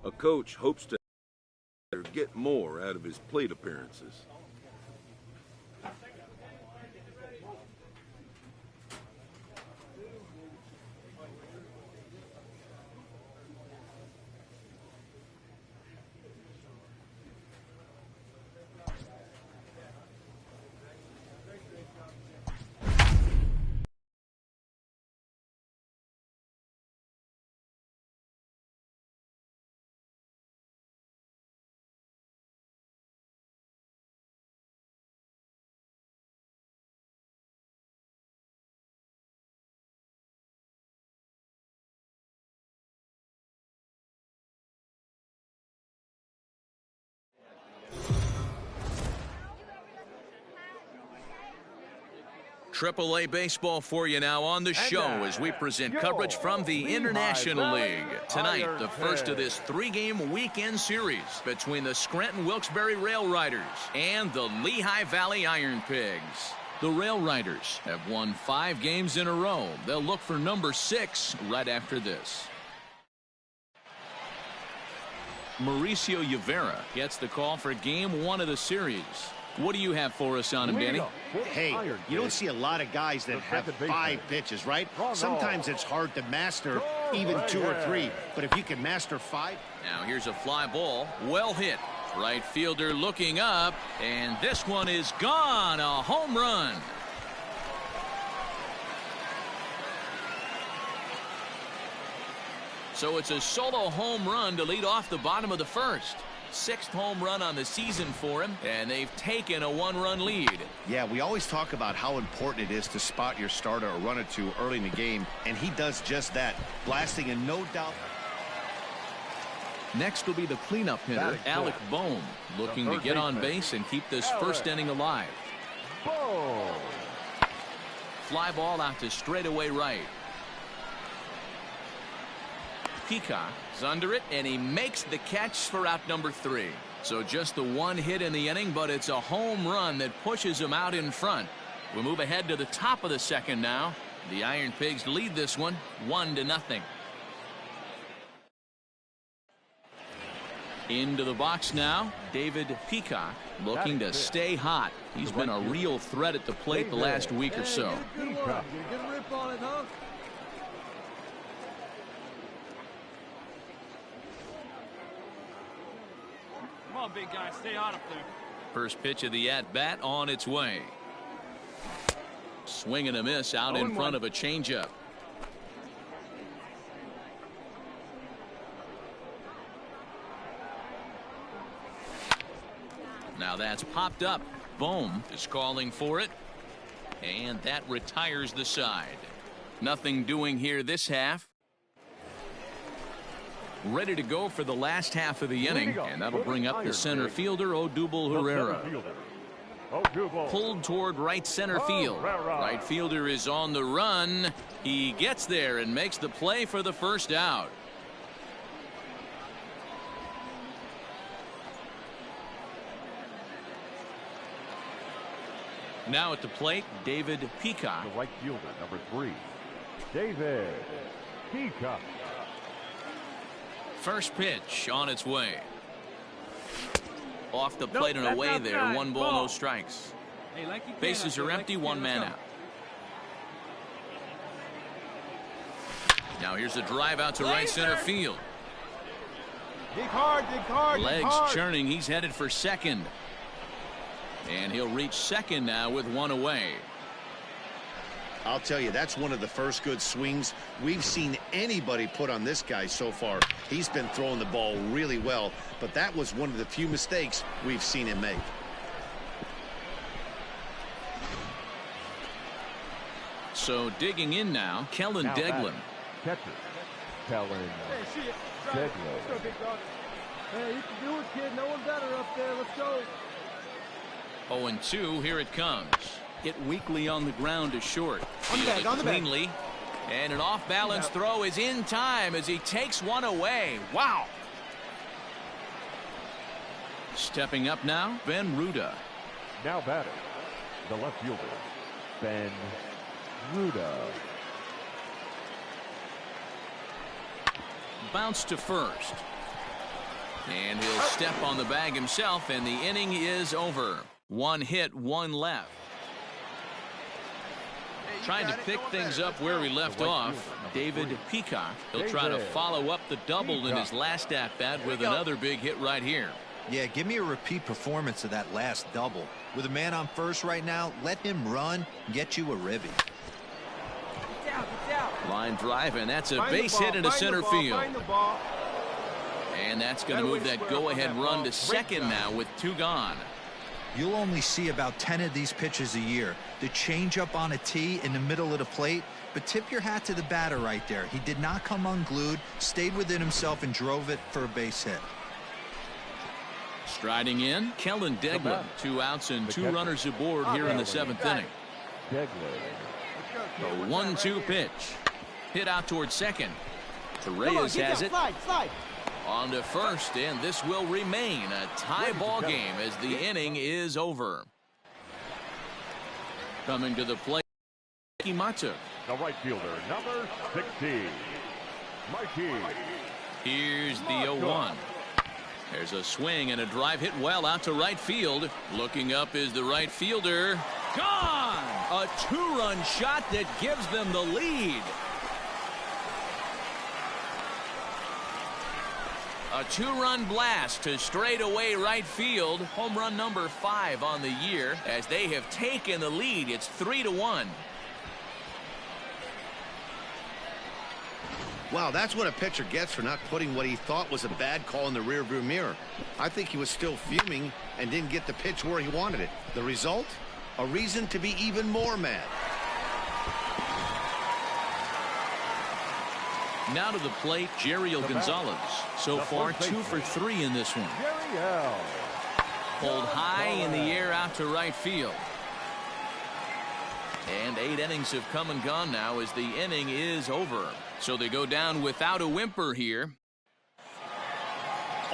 A coach hopes to get more out of his plate appearances. AAA baseball for you now on the show as we present coverage from the International League. Tonight, the first of this three-game weekend series between the Scranton Wilkes-Barre Rail Riders and the Lehigh Valley Iron Pigs. The Rail Riders have won 5 games in a row. They'll look for number 6 right after this. Mauricio Rivera gets the call for game 1 of the series. What do you have for us on him, Danny? Hey, you don't see a lot of guys that have 5 pitches, right? Sometimes it's hard to master even 2 or 3, but if you can master 5. Now here's a fly ball, well hit. Right fielder looking up, and this one is gone, a home run. So it's a solo home run to lead off the bottom of the first. 6th home run on the season for him, and they've taken a 1-run lead. Yeah, we always talk about how important it is to spot your starter or run it to early in the game, and he does just that, blasting and no doubt. Next will be the cleanup hitter, Alec Bohm, looking to get on base and keep this first inning alive. Fly ball out to straightaway right. Peacock is under it, and he makes the catch for out number 3. So just the 1 hit in the inning, but it's a home run that pushes him out in front. We move ahead to the top of the second now. The Iron Pigs lead this one 1-0. Into the box now, David Peacock looking to stay hot. He's been a real threat at the plate the last week or so. Come on, big guy, stay hot up there. First pitch of the at-bat on its way. Swing and a miss out in front of a changeup. Now that's popped up. Bohm is calling for it, and that retires the side. Nothing doing here this half. Ready to go for the last half of the inning, and that'll bring up the center fielder, Odubel Herrera. Pulled toward right center field. Right fielder is on the run. He gets there and makes the play for the first out. Now at the plate, David Peacock. The right fielder, number 3, David Peacock. First pitch on its way. Off the plate and away there. 1 ball, no strikes. Bases are empty, 1 man out. Now here's a drive out to right center field. Dig hard, dig hard. Legs churning. He's headed for second. And he'll reach second now with 1 away. I'll tell you, that's one of the first good swings we've seen anybody put on this guy so far. He's been throwing the ball really well, but that was one of the few mistakes we've seen him make. So digging in now, Kellen Deglin. Catcher, Kellen Deglin. Hey, you can do it, kid. No one better up there. Let's go. 0-2, here it comes. Hit weakly on the ground to short. Fielded cleanly. And an off-balance throw is in time as he takes 1 away. Wow. Stepping up now, Ben Ruda. Now batting, the left fielder, Ben Ruda. Bounce to first. And he'll step on the bag himself, and the inning is over. 1 hit, 1 left. Trying to pick things up where he left off, David Peacock. He'll try to follow up the double in his last at-bat with another big hit right here. Yeah, give me a repeat performance of that last double. With a man on first right now, let him run and get you a ribby. Line drive, and that's a base hit into center field. And that's going to move that go-ahead run to second now with 2 gone. You'll only see about 10 of these pitches a year. The changeup on a tee in the middle of the plate, but tip your hat to the batter right there. He did not come unglued, stayed within himself, and drove it for a base hit. Striding in, Kellen Deglan. 2 outs and 2 runners aboard here in the 7th inning. The 1-2 pitch. Hit out towards second. Reyes has it. On to first, and this will remain a tie ball game as the inning is over. Coming to the plate, Mikey Matsu. The right fielder, number 16, Mikey. Here's the 0-1. There's a swing and a drive hit well out to right field. Looking up is the right fielder. Gone! A 2-run shot that gives them the lead. A 2-run blast to straightaway right field. Home run number 5 on the year. As they have taken the lead, it's 3-1. Wow, that's what a pitcher gets for not putting what he thought was a bad call in the rearview mirror. I think he was still fuming and didn't get the pitch where he wanted it. The result? A reason to be even more mad. Now to the plate, Jeriel Gonzalez. So far, 2 for 3 in this one. Pulled high in the air out to right field. And 8 innings have come and gone now as the inning is over. So they go down without a whimper here.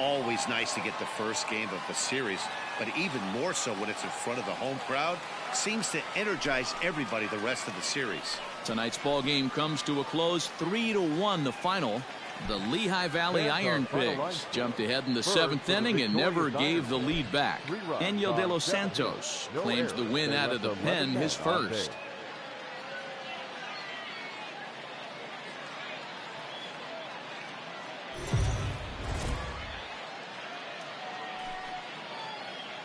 Always nice to get the first game of the series, but even more so when it's in front of the home crowd. Seems to energize everybody the rest of the series. Tonight's ball game comes to a close, 3-1 the final. The Lehigh Valley Iron Pigs jumped ahead in the 7th inning and never gave the lead back. Enyel De Los Santos claims the win out of the pen, his first.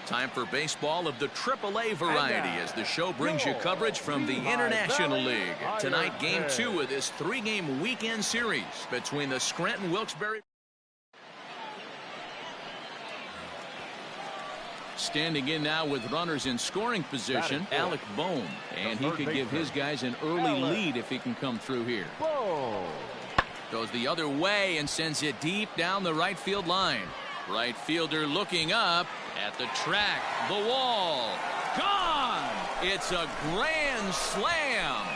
Time for baseball of the AAA variety as the show brings you coverage from the International League. Tonight, Game 2 of this 3-game weekend series between the Scranton Wilkes-Barre. Standing in now with runners in scoring position, Alec Bohm. And he could give his guys an early lead if he can come through here. Goes the other way and sends it deep down the right field line. Right fielder looking up at the track, the wall, gone! It's a grand slam.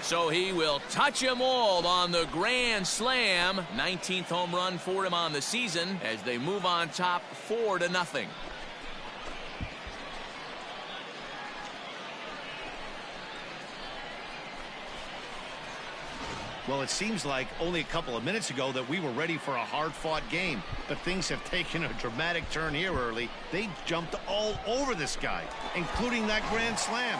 So he will touch them all on the grand slam. 19th home run for him on the season as they move on top 4-0. Well, it seems like only a couple of minutes ago that we were ready for a hard-fought game, but things have taken a dramatic turn here early. They jumped all over this guy, including that grand slam.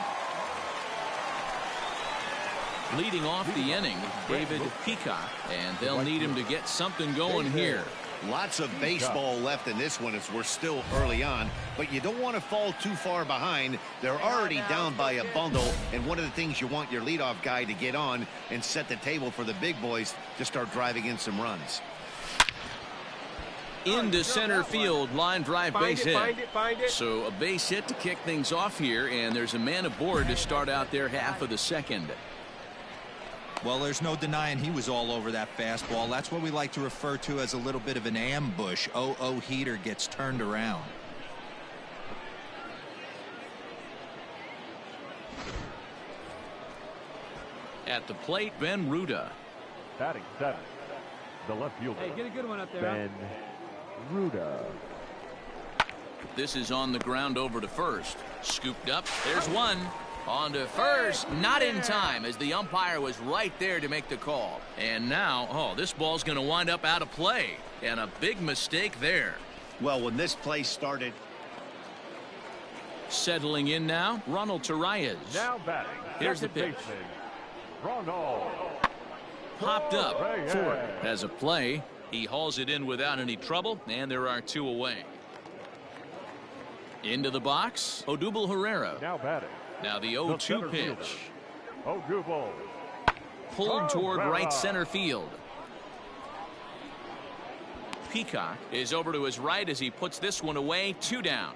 Leading off the inning, David Peacock, and they'll need him to get something going here. Lots of baseball left in this one as we're still early on, but you don't want to fall too far behind. They're already down by a bundle, and one of the things you want your leadoff guy to get on and set the table for the big boys to start driving in some runs. Into center field, line drive base hit. So a base hit to kick things off here, and there's a man aboard to start out their half of the second. Well, there's no denying he was all over that fastball. That's what we like to refer to as a little bit of an ambush. 0-0 heater gets turned around. At the plate, Ben Ruda. Batting 7th, the left fielder. Hey, get a good one up there. Ben Ruda. This is on the ground over to first. Scooped up. There's one. On to first, not in time, as the umpire was right there to make the call. And now, oh, this ball's going to wind up out of play. And a big mistake there. Well, when this play started. Settling in now, Ronald Torreyes. Now batting. Here's the pitch. Ronald. Popped up. Ford has a play. He hauls it in without any trouble, and there are 2 away. Into the box, Odubel Herrera. Now batting. Now the 0-2 pitch. Odubel. Pulled toward right center field. Peacock is over to his right as he puts this one away. 2 down.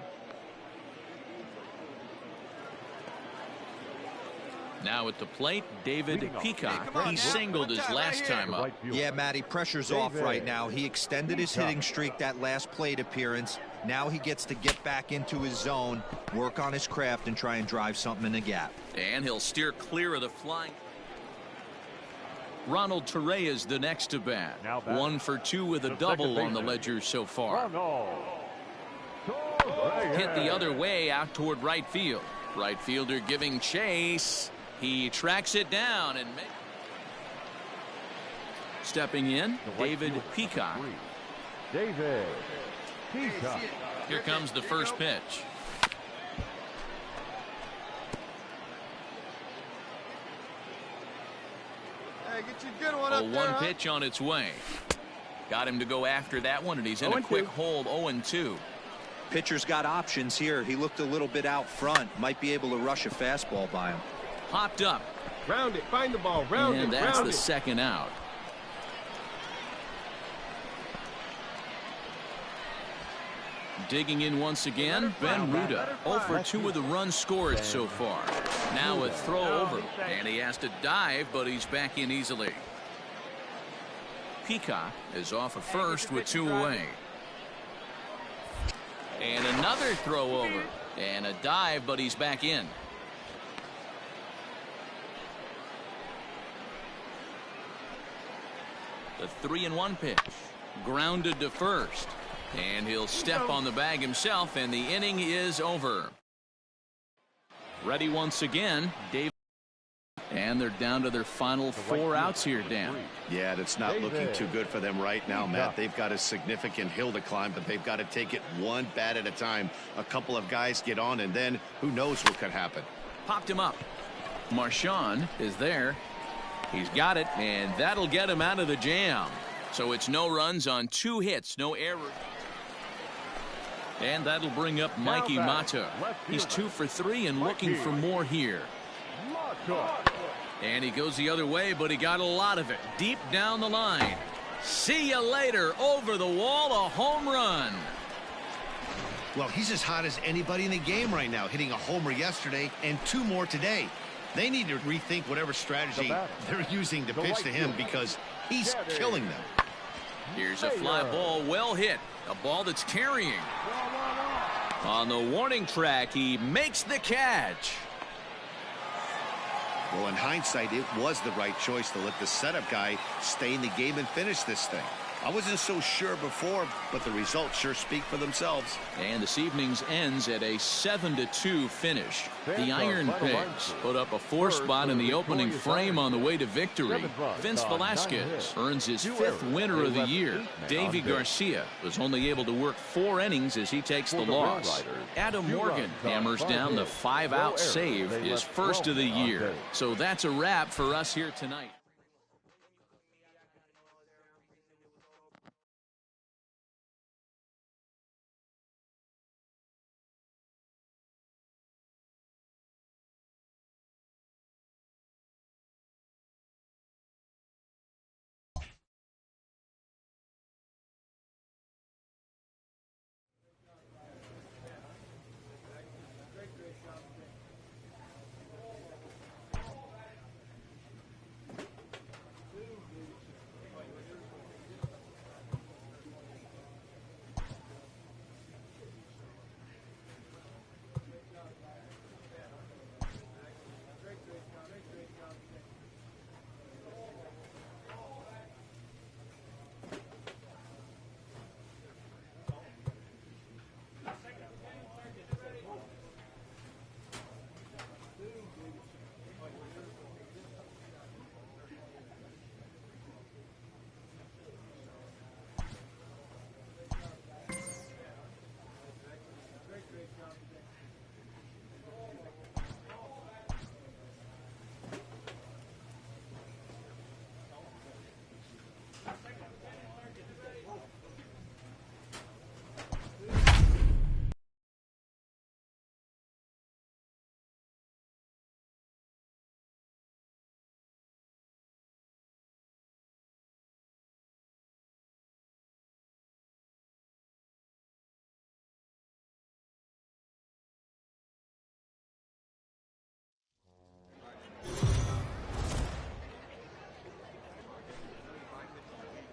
Now at the plate, David Peacock. He singled his last time up. Yeah, Matty, pressure's off right now. He extended his hitting streak that last plate appearance. Now he gets to get back into his zone, work on his craft, and try and drive something in the gap. And he'll steer clear of the flying. Ronald Torreyes the next to bat. 1 for 2 with a double on the ledger so far. Hit the other way out toward right field. Right fielder giving chase. He tracks it down and stepping in, David Peacock. David Peacock. Here comes the first pitch. Hey, get you a good one up there, 1 pitch on its way. Got him to go after that one, and he's in a quick hold. 0-2. Pitcher's got options here. He looked a little bit out front. Might be able to rush a fastball by him. Popped up. Round it, find the ball, round it, and that's round the it. second out. Digging in once again, Ben Ruda. 0 for 2 with a run scored so far. Now a throw over, and he has to dive, but he's back in easily. Peacock is off of first with 2 away. And another throw over, and a dive, but he's back in. The 3-1 pitch, grounded to first, and he'll step on the bag himself, and the inning is over. Ready once again, Dave, and they're down to their final 4 outs here, Dan. Yeah, that's not looking too good for them right now, Matt. They've got a significant hill to climb, but they've got to take it one bat at a time. A couple of guys get on, and then who knows what could happen. Popped him up. Marchand is there. He's got it, and that'll get him out of the jam. So it's no runs on 2 hits, no errors. And that'll bring up Mikey Mata. He's 2 for 3 and looking for more here. And he goes the other way, but he got a lot of it deep down the line. See you later. Over the wall, a home run. Well, he's as hot as anybody in the game right now, hitting a homer yesterday and 2 more today. They need to rethink whatever strategy they're using to pitch to him because he's killing them. Here's a fly ball, well hit. A ball that's carrying. On the warning track, he makes the catch. Well, in hindsight, it was the right choice to let the setup guy stay in the game and finish this thing. I wasn't so sure before, but the results sure speak for themselves. And this evening's ends at a 7-2 finish. The Iron Pigs put up a 4 spot in the opening frame on the way to victory. Vince Velasquez earns his 5th winner of the year. Davy Garcia was only able to work 4 innings as he takes the loss. Adam Morgan hammers down the 5-out save, his first of the year. So that's a wrap for us here tonight.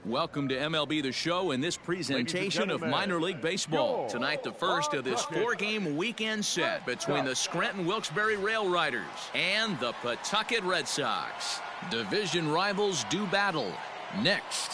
Welcome to MLB The Show and this presentation of minor league baseball. Tonight, the first of this 4-game weekend set between the Scranton Wilkes-Barre Rail Riders and the Pawtucket Red Sox. Division rivals do battle. Next.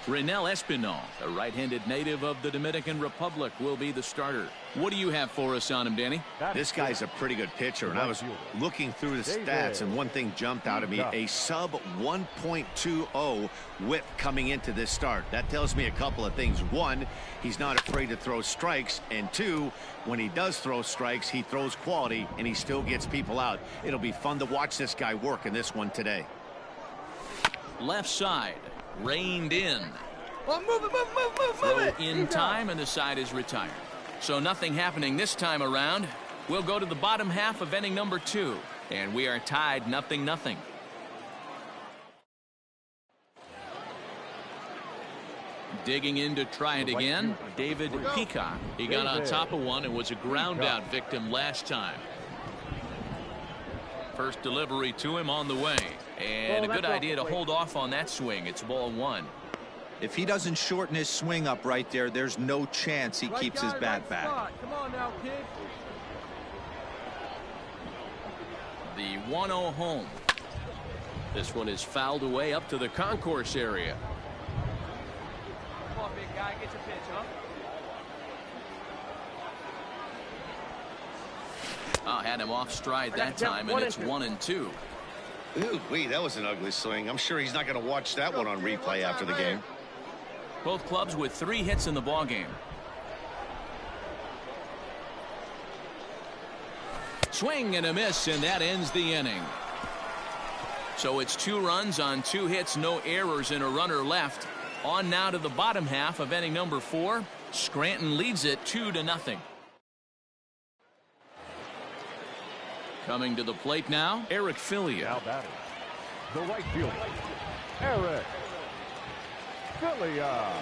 Reynel Espinal, a right-handed native of the Dominican Republic, will be the starter. What do you have for us on him, Danny? This guy's a pretty good pitcher, and I was looking through the stats, and one thing jumped out at me, a sub 1.20 whip coming into this start. That tells me a couple of things. One, he's not afraid to throw strikes, and two, when he does throw strikes, he throws quality, and he still gets people out. It'll be fun to watch this guy work in this one today. Left side. Reined in. Oh, move it. Throw in time, and the side is retired. So nothing happening this time around. We'll go to the bottom half of inning number 2, and we are tied 0-0. Digging in to try it again, David Peacock. He got on top of one and was a ground out victim last time. First delivery to him on the way. And a good idea to hold off on that swing. It's ball 1. If he doesn't shorten his swing up right there, there's no chance he keeps his bat back. Come on now, kid. The 1-0 home. This one is fouled away up to the concourse area. Come on, big guy, get your pitch, huh? Had him off stride that time, and it's 1-2. Ooh, wait, that was an ugly swing. I'm sure he's not going to watch that one on replay after the game. Both clubs with 3 hits in the ballgame. Swing and a miss, and that ends the inning. So it's 2 runs on 2 hits, no errors, and a runner left. On now to the bottom half of inning number 4. Scranton leads it 2-0. Coming to the plate now, Eric Filia. Now batting, the right fielder, Eric Filia.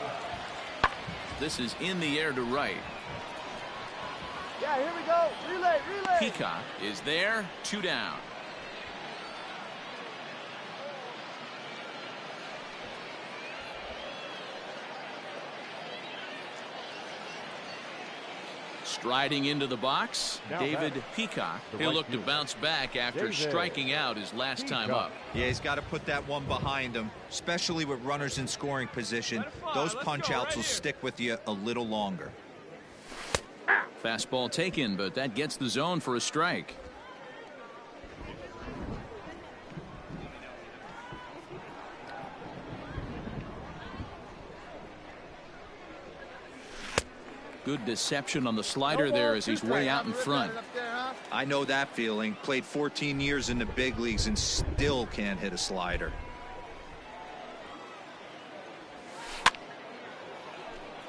This is in the air to right. Yeah, here we go. Relay. Peacock is there, 2 down. Striding into the box, David Peacock. He'll look to bounce back after striking out his last time up. Yeah, he's got to put that one behind him, especially with runners in scoring position. Those punch-outs will stick with you a little longer. Fastball taken, but that gets the zone for a strike. Good deception on the slider there as he's way out in front. I know that feeling. Played 14 years in the big leagues and still can't hit a slider.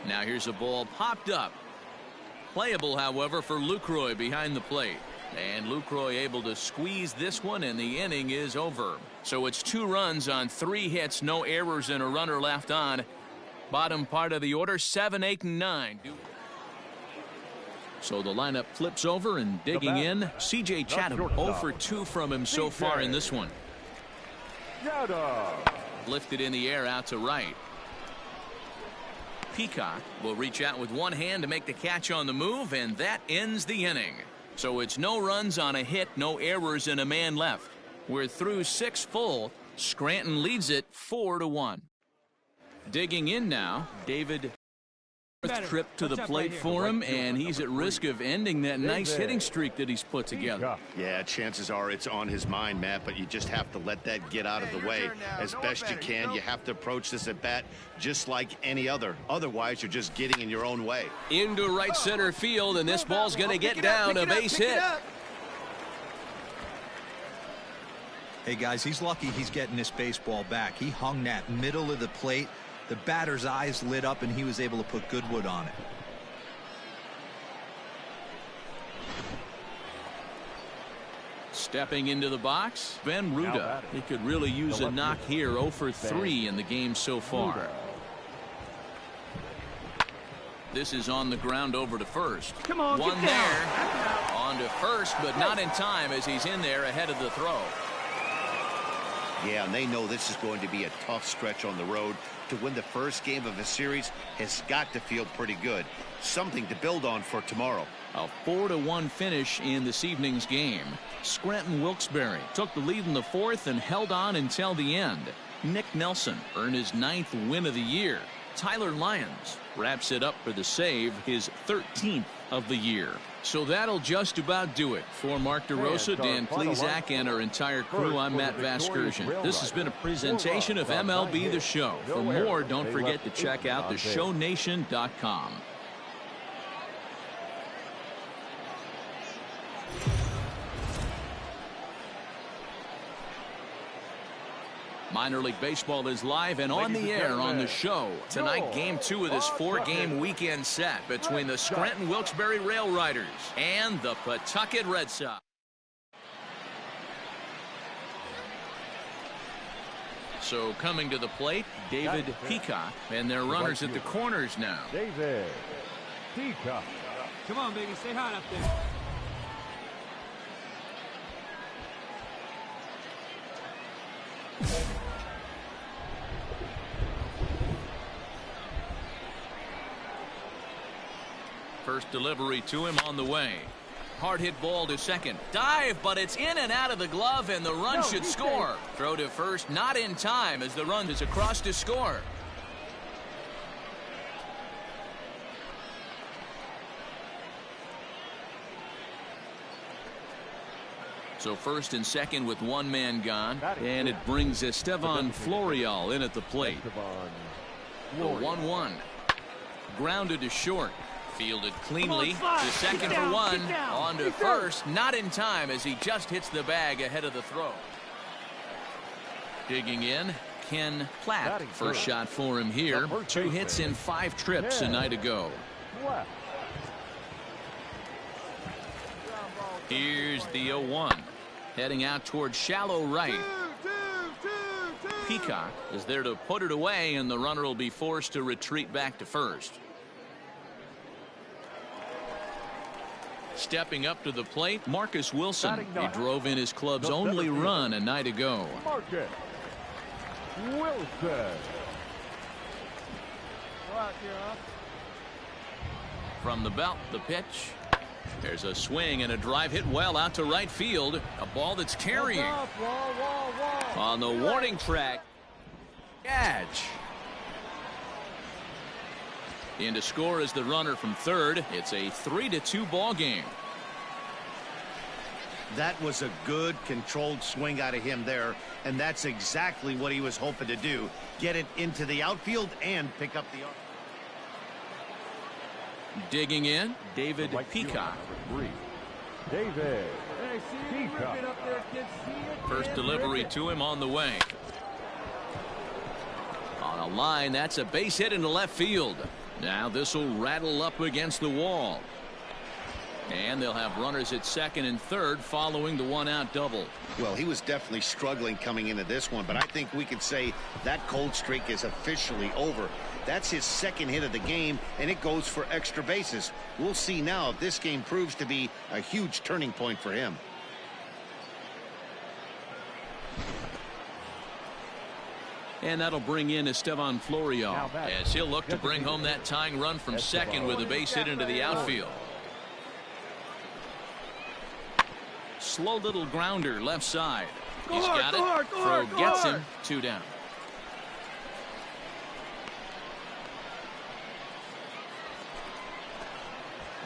Now here's a ball popped up. Playable, however, for Lucroy behind the plate. And Lucroy able to squeeze this one, and the inning is over. So it's 2 runs on 3 hits, no errors, and a runner left on. Bottom part of the order, 7, 8, and 9. So the lineup flips over, and digging in, C.J. Chatham, 0 for 2 from him so far in this one. Lifted in the air out to right. Peacock will reach out with one hand to make the catch on the move, and that ends the inning. So it's no runs on a hit, no errors, and a man left. We're through 6 full. Scranton leads it 4-1. Digging in now, David. Trip to the plate for him, and he's at risk of ending that nice hitting streak that he's put together. Yeah, chances are it's on his mind, Matt, but you just have to let that get out of the way as best you can. You have to approach this at bat just like any other. Otherwise, you're just getting in your own way. Into right center field, and this ball's going to get down, a base hit. Hey, guys, he's lucky he's getting this baseball back. He hung that middle of the plate. The batter's eyes lit up, and he was able to put good wood on it. Stepping into the box, Ben Ruda. He could really use a knock here. 0 for 3 in the game so far. This is on the ground over to first. Come on, one there. On On to first, but not in time as he's in there ahead of the throw. Yeah, and they know this is going to be a tough stretch on the road. To win the first game of a series has got to feel pretty good. Something to build on for tomorrow. A 4-1 finish in this evening's game. Scranton Wilkes-Barre took the lead in the fourth and held on until the end. Nick Nelson earned his 9th win of the year. Tyler Lyons wraps it up for the save, his 13th of the year. So that'll just about do it. For Mark DeRosa, Dan Plesac, and our entire crew, I'm Matt Vasgersian. This has been a presentation of MLB The Show. For more, don't forget to check out theshownation.com. Minor League Baseball is live and on the air on the show. Tonight, Game 2 of this 4-game weekend set between the Scranton Wilkes-Barre Rail Riders and the Pawtucket Red Sox. So coming to the plate, David Peacock, and their runners at the corners now. David Peacock. Come on, baby. Stay hot up there. First delivery to him on the way. Hard hit ball to second. Dive, but it's in and out of the glove, and the run should score. Throw to first, not in time as the run is across to score. So first and second with one man gone, and it brings Estevan Florial in at the plate. The 1-1. Grounded to short. Fielded cleanly to second for one. On to first, not in time as he just hits the bag ahead of the throw. Digging in, Ken Platt. First shot for him here. 2 hits in 5 trips a night ago. Here's the 0-1. Heading out towards shallow right. Peacock is there to put it away, and the runner will be forced to retreat back to first. Stepping up to the plate, Marcus Wilson. He drove in his club's only run a night ago. Marcus Wilson. From the belt, the pitch. There's a swing and a drive hit well out to right field. A ball that's carrying. On the warning track. Catch. In to score is the runner from third. It's a 3-2 ball game. That was a good controlled swing out of him there, and that's exactly what he was hoping to do. Get it into the outfield and pick up the... Digging in, David Peacock. David Peacock. First delivery to him on the way. On a line, that's a base hit into left field. Now this will rattle up against the wall. And they'll have runners at second and third following the one-out double. Well, he was definitely struggling coming into this one, but I think we could say that cold streak is officially over. That's his second hit of the game, and it goes for extra bases. We'll see now if this game proves to be a huge turning point for him. And that'll bring in Estevan Florial as he'll look to bring home that tying run from second with a base hit into the outfield. Slow little grounder left side. He's got it. Throw gets him. 2 down.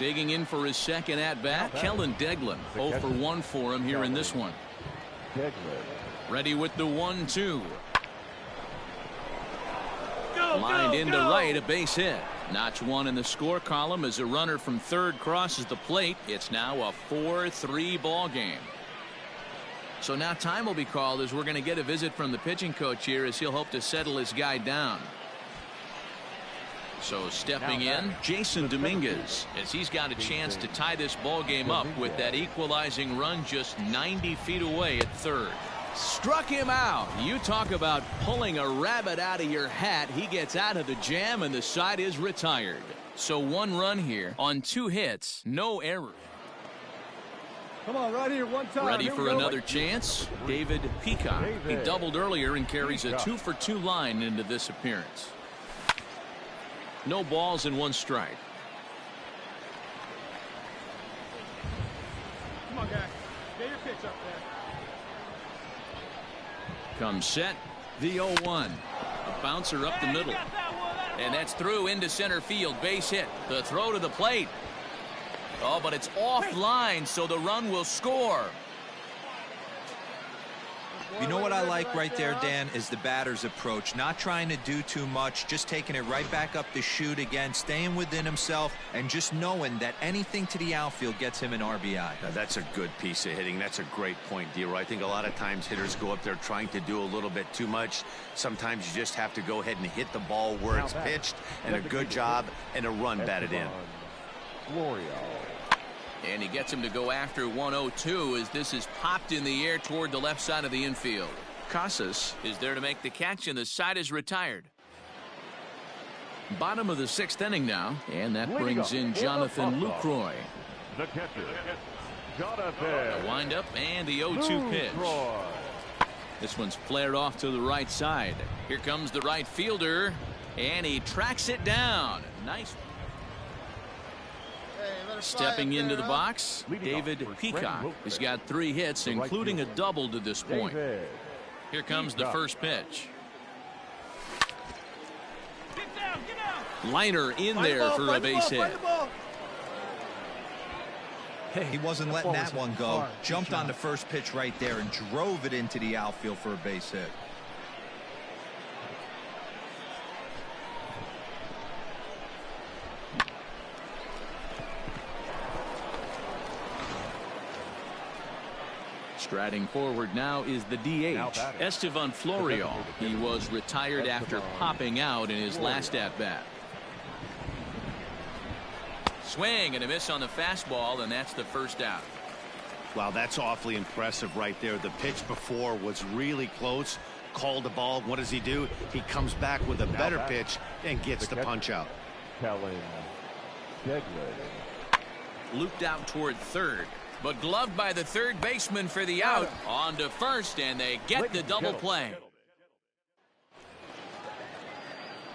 Digging in for his second at-bat, Kellen Deglin. 0 for 1 for him here in this one. Ready with the 1-2. Lined into right, a base hit. Notch 1 in the score column as a runner from third crosses the plate. It's now a 4-3 ball game. So now time will be called as we're going to get a visit from the pitching coach here as he'll hope to settle his guy down. So stepping in, Jason Dominguez, as he's got a chance to tie this ball game up with that equalizing run just 90 feet away at third. Struck him out. You talk about pulling a rabbit out of your hat. He gets out of the jam and the side is retired. So 1 run here on 2 hits, no error. Come on, right here, one time. Ready Here we for go. another chance. David Peacock. He David doubled earlier and carries a Peacock. 2-for-2 line into this appearance. No balls and 1 strike. Come on, guys. Get your pitch up there. Comes set. The 0-1. A bouncer up the middle. And that's through into center field. Base hit. The throw to the plate. Oh, but it's offline, so the run will score. You know what I like right there, Dan, is the batter's approach. Not trying to do too much, just taking it right back up the chute again, staying within himself, and just knowing that anything to the outfield gets him an RBI. Now, that's a good piece of hitting. That's a great point, D-Roy. I think a lot of times hitters go up there trying to do a little bit too much. Sometimes you just have to go ahead and hit the ball where it's pitched, and a good job and a run batted in. Florio. And he gets him to go after 1-0-2 as this is popped in the air toward the left side of the infield. Casas is there to make the catch, and the side is retired. Bottom of the 6th inning now, and that brings in Jonathan Lucroy. The catcher, Jonathan. The windup and the 0-2 pitch. Lucroy. This one's flared off to the right side. Here comes the right fielder, and he tracks it down. Nice. Stepping into the box, David Peacock has got 3 hits, including a double to this point. David. Here comes the first pitch. Liner in there for a base hit. He wasn't letting that one go. Jumped on the first pitch right there and drove it into the outfield for a base hit. Striding forward now is the DH, Estevan Florio. He was retired after popping out in his last at-bat. Swing and a miss on the fastball, and that's the first out. Wow, that's awfully impressive right there. The pitch before was really close. Called the ball. What does he do? He comes back with a better pitch and gets the punch out. Kellen Degler. Looped out toward third, but gloved by the third baseman for the out. On to first, and they get the double play.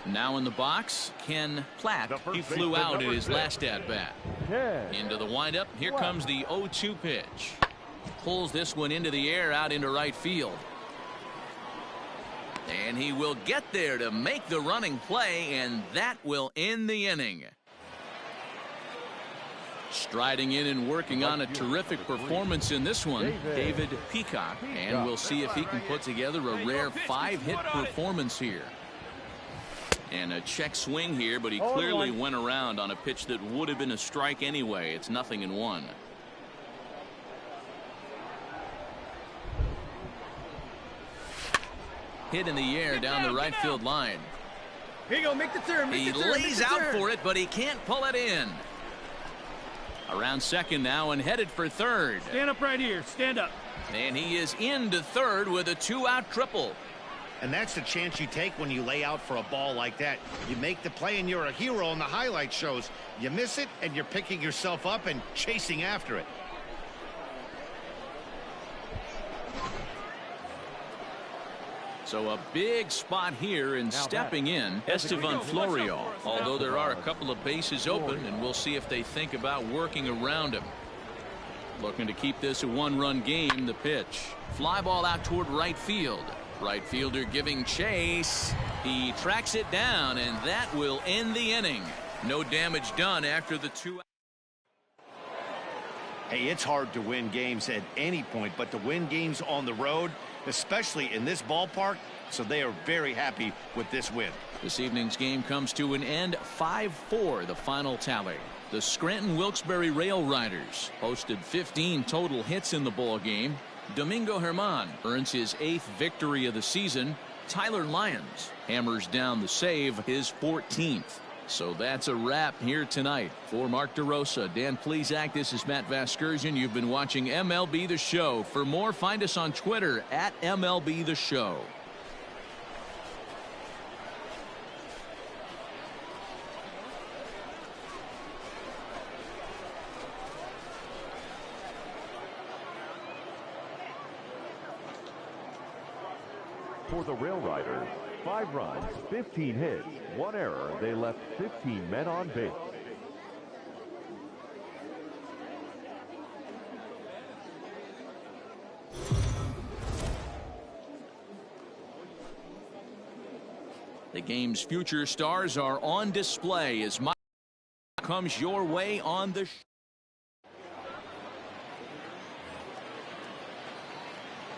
Now in the box, Ken Platt. He flew out in his last at-bat. Into the windup. Here comes the 0-2 pitch. Pulls this one into the air out into right field. And he will get there to make the running play, and that will end the inning. Striding in and working on a terrific performance in this one, David Peacock. And we'll see if he can put together a rare 5-hit performance here. And a check swing here, but he clearly went around on a pitch that would have been a strike anyway. It's 0-1. Hit in the air down the right field line. Here you go, make the turn. He lays out for it, but he can't pull it in. Around second now and headed for third. Stand up right here. Stand up. And he is into third with a 2-out triple. And that's the chance you take when you lay out for a ball like that. You make the play and you're a hero on the highlight shows. You miss it and you're picking yourself up and chasing after it. So a big spot here, and stepping in, Estevan Florio. Although there are a couple of bases open, and we'll see if they think about working around him. Looking to keep this a one-run game. The pitch. Fly ball out toward right field. Right fielder giving chase. He tracks it down, and that will end the inning. No damage done after the 2. Hey, it's hard to win games at any point, but to win games on the road, especially in this ballpark, so they are very happy with this win. This evening's game comes to an end, 5-4 the final tally. The Scranton Wilkes-Barre Rail Riders posted 15 total hits in the ball game. Domingo Germán earns his 8th victory of the season. Tyler Lyons hammers down the save, his 14th. So that's a wrap here tonight. For Mark DeRosa, Dan Plesac, this is Matt Vasgersian. You've been watching MLB The Show. For more, find us on Twitter at MLB The Show. for the Rail Riders. 5 runs, 15 hits, 1 error. They left 15 men on base. The game's future stars are on display as Mike comes your way on the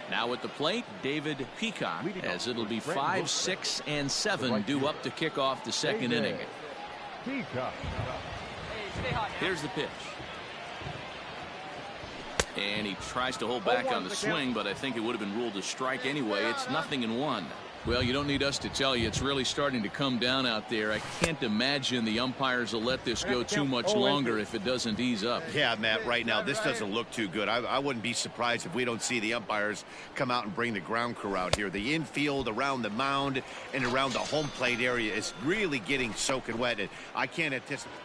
Now at the plate, David Peacock, as it'll be 5, 6, and 7 due up to kick off the second inning. Peacock. Here's the pitch. And he tries to hold back on the swing, but I think it would have been ruled a strike anyway. It's 0-1. Well, you don't need us to tell you it's really starting to come down out there. I can't imagine the umpires will let this go too much longer if it doesn't ease up. Yeah, Matt, right now this doesn't look too good. I wouldn't be surprised if we don't see the umpires come out and bring the ground crew out here. The infield around the mound and around the home plate area is really getting soaking wet. And I can't anticipate.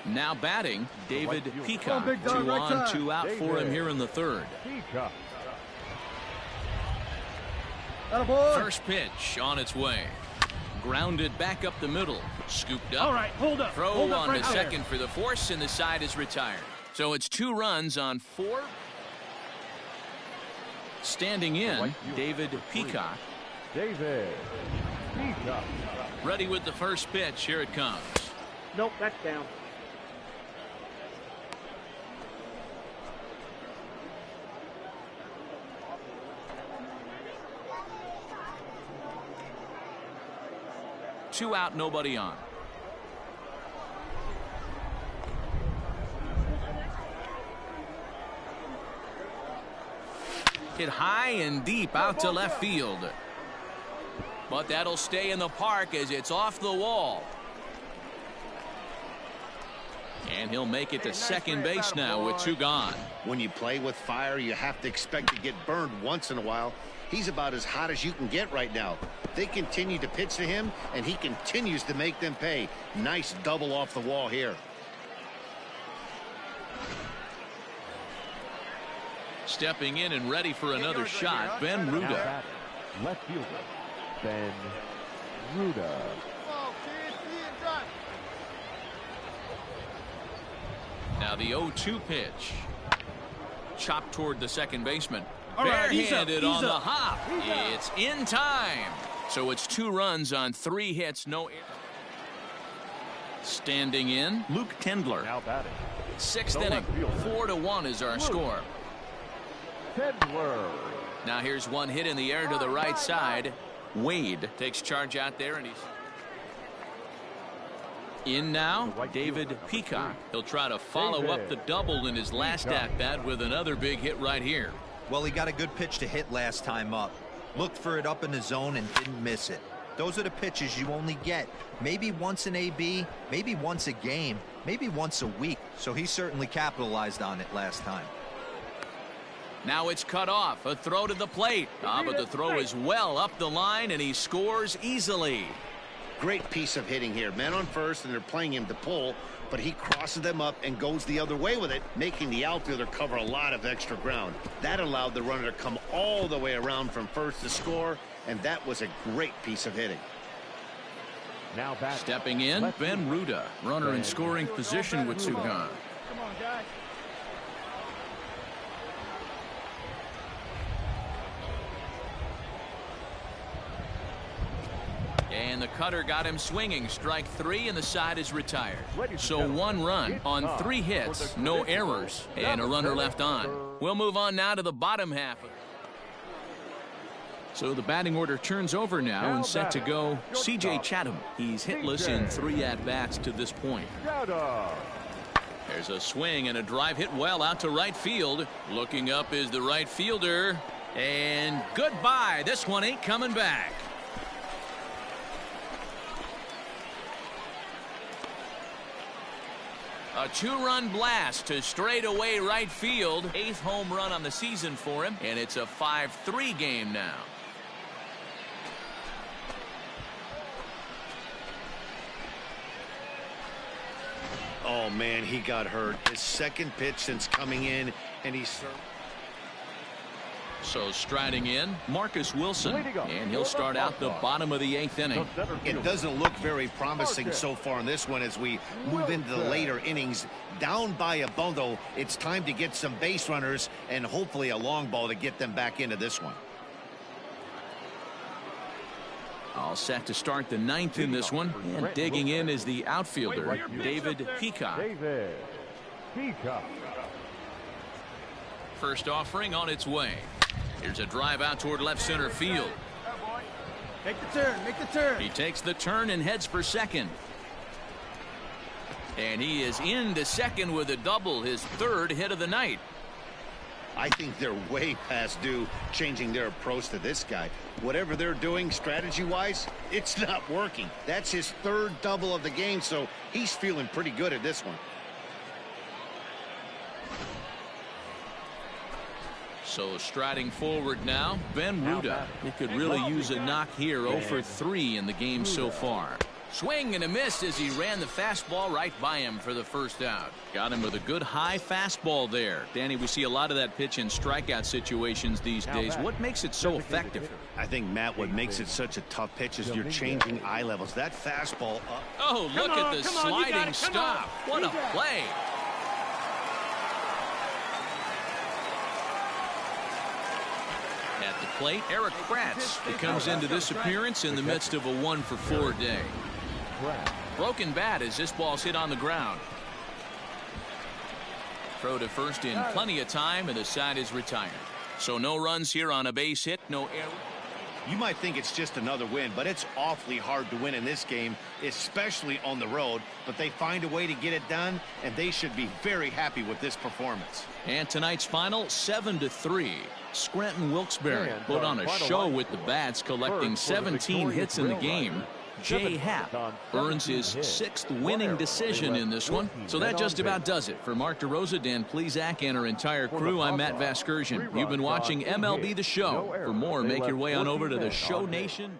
Now batting, David Peacock. 2 on, 2 out for him here in the third. Peacock. First pitch on its way. Grounded back up the middle. Scooped up. All right, hold up. Throw Hold up on right to there. second for the force, and the side is retired. So it's 2 runs on 4. Standing in, David Peacock. David Peacock. Ready with the first pitch. Here it comes. Nope, that's down. Two out, nobody on. Hit high and deep out to left field. But that'll stay in the park as it's off the wall. And he'll make it to second base now with 2 gone. When you play with fire, you have to expect to get burned once in a while. He's about as hot as you can get right now. They continue to pitch to him, and he continues to make them pay. Nice double off the wall here. Stepping in and ready for another shot, Ben Now Ruda. batting, left fielder, Ben Ruda. Now the 0-2 pitch. Chopped toward the second baseman. All right, he's up, Barehanded he's on the up. hop. He's up. It's in time. So it's 2 runs on 3 hits, no errors. Standing in, Luke Tendler. Now batting, 6th the inning. left fielder. 4-1 is our score. Tendler. Now here's one hit in the air to the right side. Wade takes charge out there, and he's in now. David Peacock. He'll try to follow up the double in his last at-bat with another big hit right here. Well, he got a good pitch to hit last time up. Looked for it up in the zone and didn't miss it. Those are the pitches you only get maybe once in AB, maybe once a game, maybe once a week. So he certainly capitalized on it last time. Now it's cut off. A throw to the plate. But the throw is well up the line, and he scores easily. Great piece of hitting here. Men on first, and they're playing him to pull, but he crosses them up and goes the other way with it, making the outfielder cover a lot of extra ground. That allowed the runner to come all the way around from first to score, and that was a great piece of hitting. Now batting, Stepping in, left Ben fielder, Ruda. Runner in scoring position with 2 gone. Come on, guys. And the cutter got him swinging. Strike 3, and the side is retired. Ladies and So gentlemen, 1 run it's on time 3 for hits, the no traditional errors, and a runner seventh left on. inning. We'll move on now to the bottom half. So the batting order turns over now and set to go C.J. Chatham. He's hitless in 3 at-bats to this point. Chatham. There's a swing and a drive hit well out to right field. Looking up is the right fielder. And goodbye. This one ain't coming back. A 2-run blast to straightaway right field. 8th home run on the season for him. And it's a 5-3 game now. Oh, man, he got hurt. His second pitch since coming in, and he's... So striding in, Marcus Wilson, and he'll start out the bottom of the 8th inning. It doesn't look very promising so far in this one as we move into the later innings. Down by a bundle, it's time to get some base runners and hopefully a long ball to get them back into this one. All set to start the 9th in this one. And digging in is the outfielder, David Peacock. David Peacock. First offering on its way. Here's a drive out toward left center field. Make the turn. Make the turn. He takes the turn and heads for second. And he is into second with a double, his 3rd hit of the night. I think they're way past due changing their approach to this guy. Whatever they're doing strategy-wise, it's not working. That's his 3rd double of the game, so he's feeling pretty good at this one. So striding forward now, Ben Ruda. He could really use a knock here. 0 for 3 in the game so far. Swing and a miss as he ran the fastball right by him for the 1st out. Got him with a good high fastball there. Danny, we see a lot of that pitch in strikeout situations these days. What makes it so effective? I think, Matt, what makes it such a tough pitch is you're changing eye levels. That fastball up. Oh, look at the sliding stop. What a play. At the plate, Eric Kratz. He comes into this appearance in the midst of a 1 for 4 day. Broken bat as this ball's hit on the ground. Throw to first in plenty of time, and the side is retired. So no runs here on a base hit, no error. You might think it's just another win, but it's awfully hard to win in this game, especially on the road. But they find a way to get it done, and they should be very happy with this performance. And tonight's final, 7-3. Scranton Wilkes-Barre put on a show with the bats, collecting 17 hits in the game. Jay Happ earns his 6th winning decision in this one. So that just about does it. For Mark DeRosa, Dan Plesac, and our entire crew, I'm Matt Vasgersian. You've been watching MLB The Show. For more, make your way on over to the Show Nation.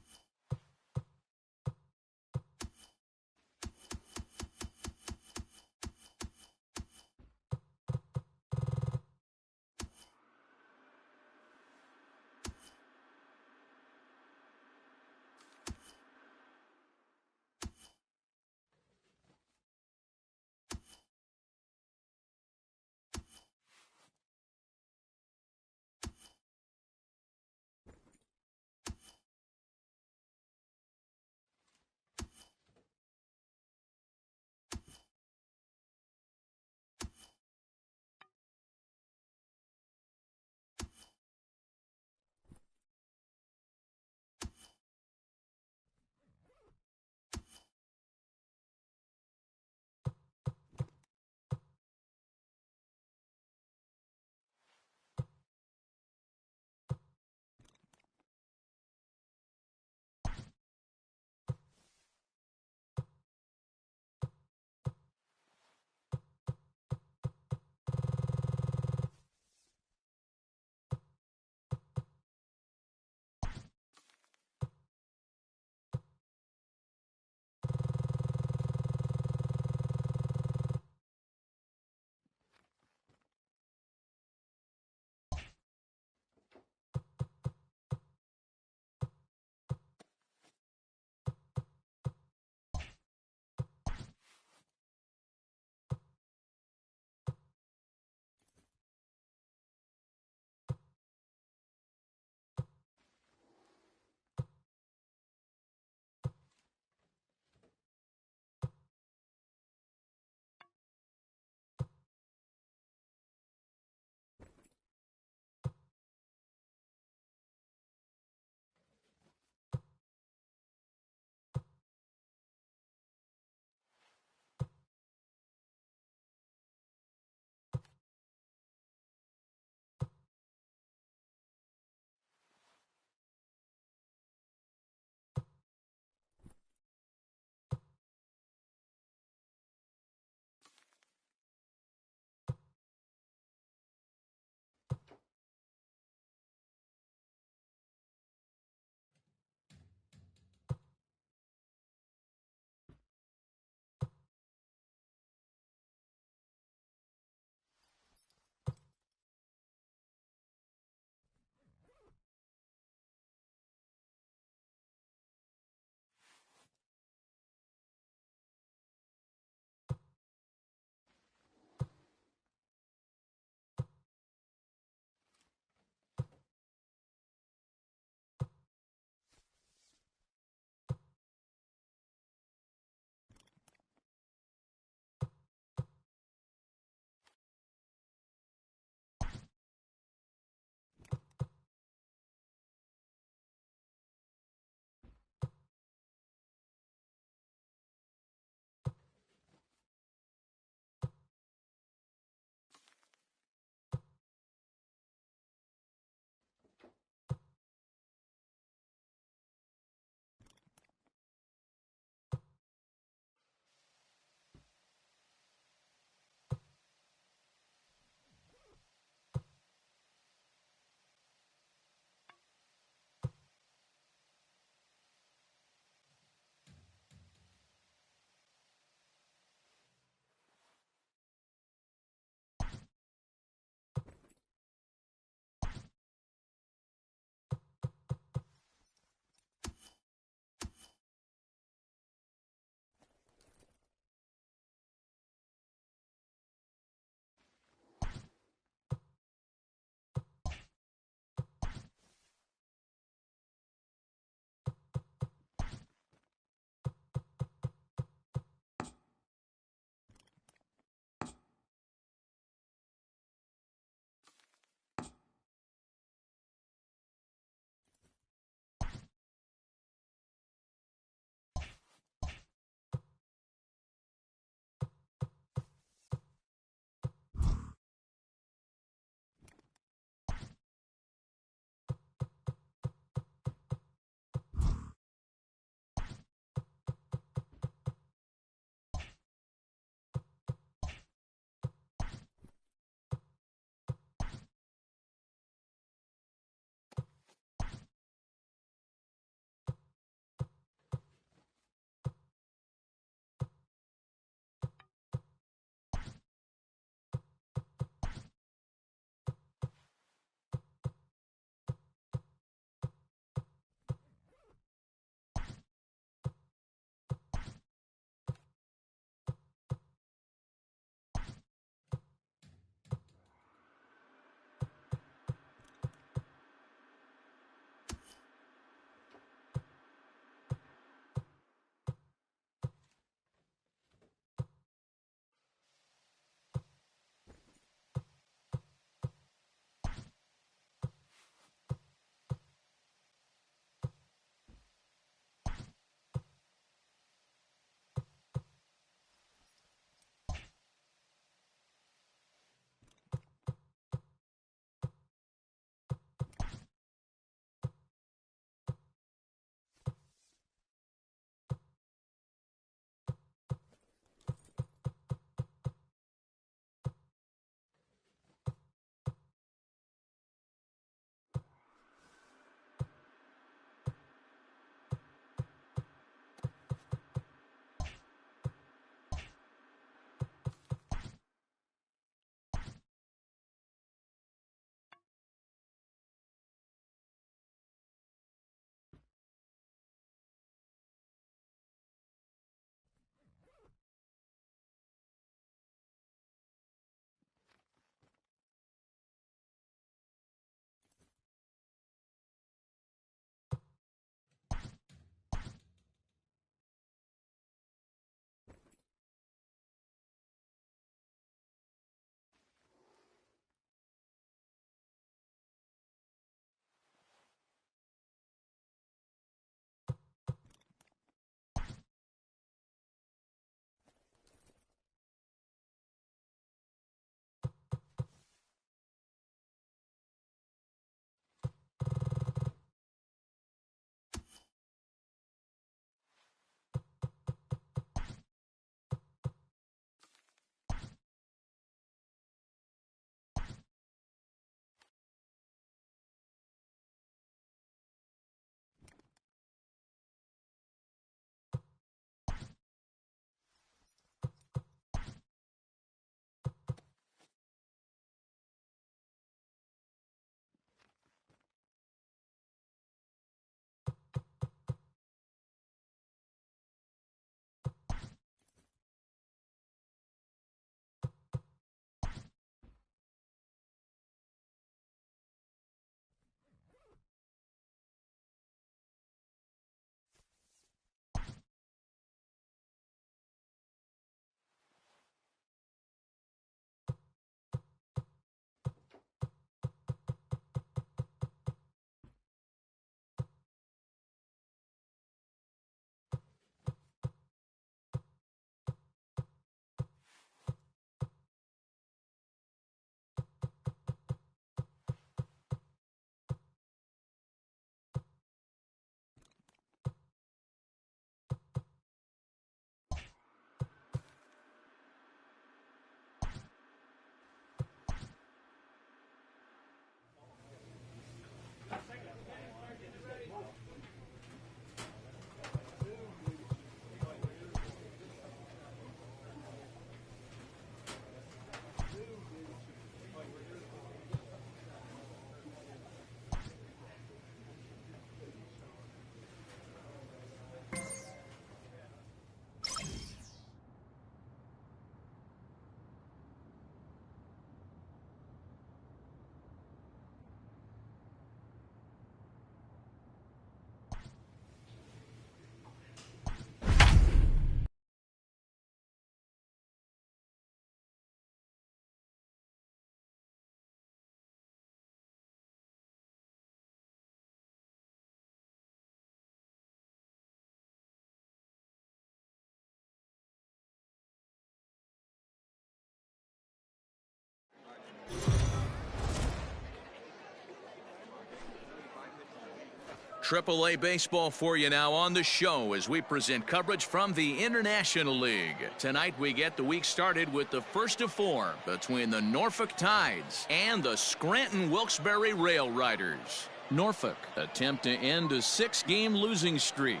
AAA baseball for you now on the show as we present coverage from the International League. Tonight we get the week started with the first of four between the Norfolk Tides and the Scranton Wilkes-Barre Rail Riders. Norfolk attempt to end a 6-game losing streak.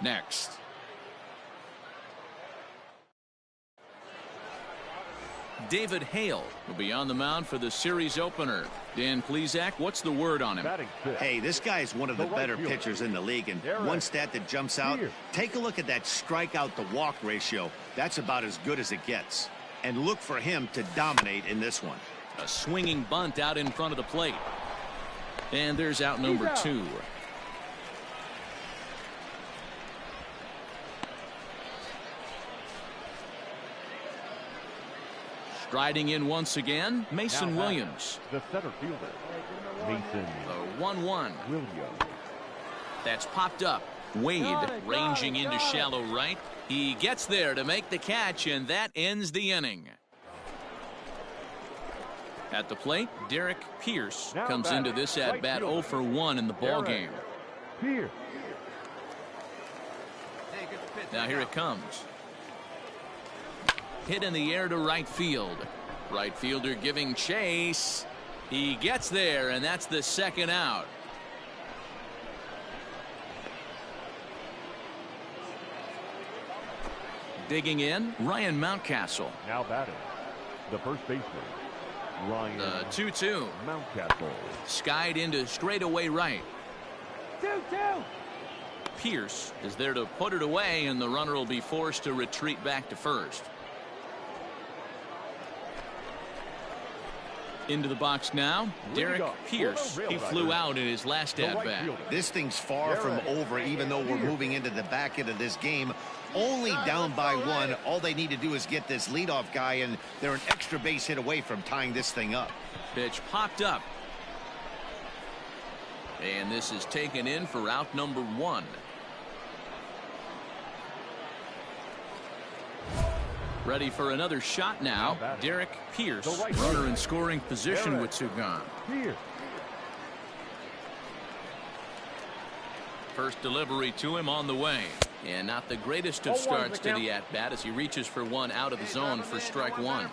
Next. David Hale will be on the mound for the series opener. Dan Plesac, what's the word on him? Hey, this guy is one of the better pitchers in the league, and one stat that jumps out, take a look at that strikeout to walk ratio. That's about as good as it gets. And look for him to dominate in this one. A swinging bunt out in front of the plate. And there's out number 2. Striding in once again, Mason Williams. The center fielder, Mason. The 1-1. Williams. That's popped up. Wade ranging into shallow right. He gets there to make the catch, and that ends the inning. At the plate, Derek Pierce comes into this at-bat 0 for 1 in the ball game. Now here it comes. Hit in the air to right field. Right fielder giving chase. He gets there, and that's the second out. Digging in, Ryan Mountcastle. Now batting, the first baseman, Ryan. The 2-2. Mountcastle. Skied into straightaway right. 2-2. Pierce is there to put it away, and the runner will be forced to retreat back to first. Into the box now, Derek Pierce. He flew out in his last at-bat. This thing's far from over, even though we're moving into the back end of this game. Only down by 1. All they need to do is get this leadoff guy, and they're an extra base hit away from tying this thing up. Pitch popped up. And this is taken in for out number 1. Ready for another shot now. Derek Pierce, runner in scoring position with 2 gone. First delivery to him on the way. And not the greatest of starts to the at-bat as he reaches for one out of the zone for strike 1.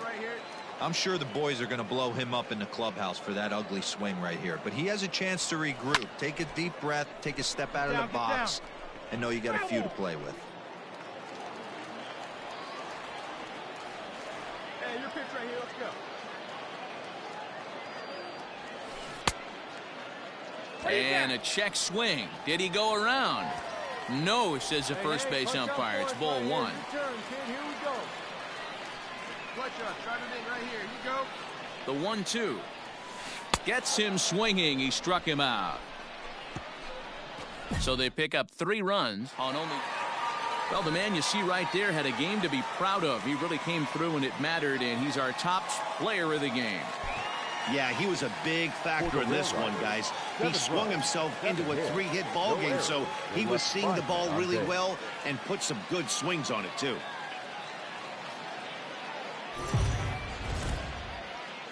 I'm sure the boys are going to blow him up in the clubhouse for that ugly swing right here. But he has a chance to regroup. Take a deep breath, take a step out of the box, and know you got a few to play with. Hey, your pitch right here. Let's go. And a check swing. Did he go around? No, says the first base umpire. It's ball 1. Here we go. Clutch up. Try it in right here. You go. The 1-2. Gets him swinging. He struck him out. So they pick up 3 runs on only... Well, the man you see right there had a game to be proud of. He really came through when it mattered, and he's our top player of the game. Yeah, he was a big factor in this one, guys. He swung himself into a 3-hit ball game, so he was seeing the ball really well and put some good swings on it, too.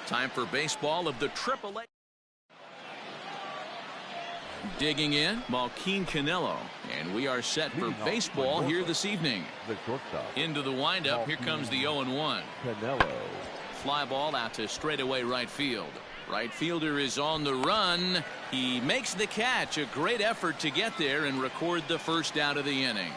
Time for baseball of the AAA. Digging in, Malquin Canelo, and we are set for baseball here this evening. Into the windup, here comes the 0-1. Canelo. Fly ball out to straightaway right field. Right fielder is on the run. He makes the catch. A great effort to get there and record the first out of the inning.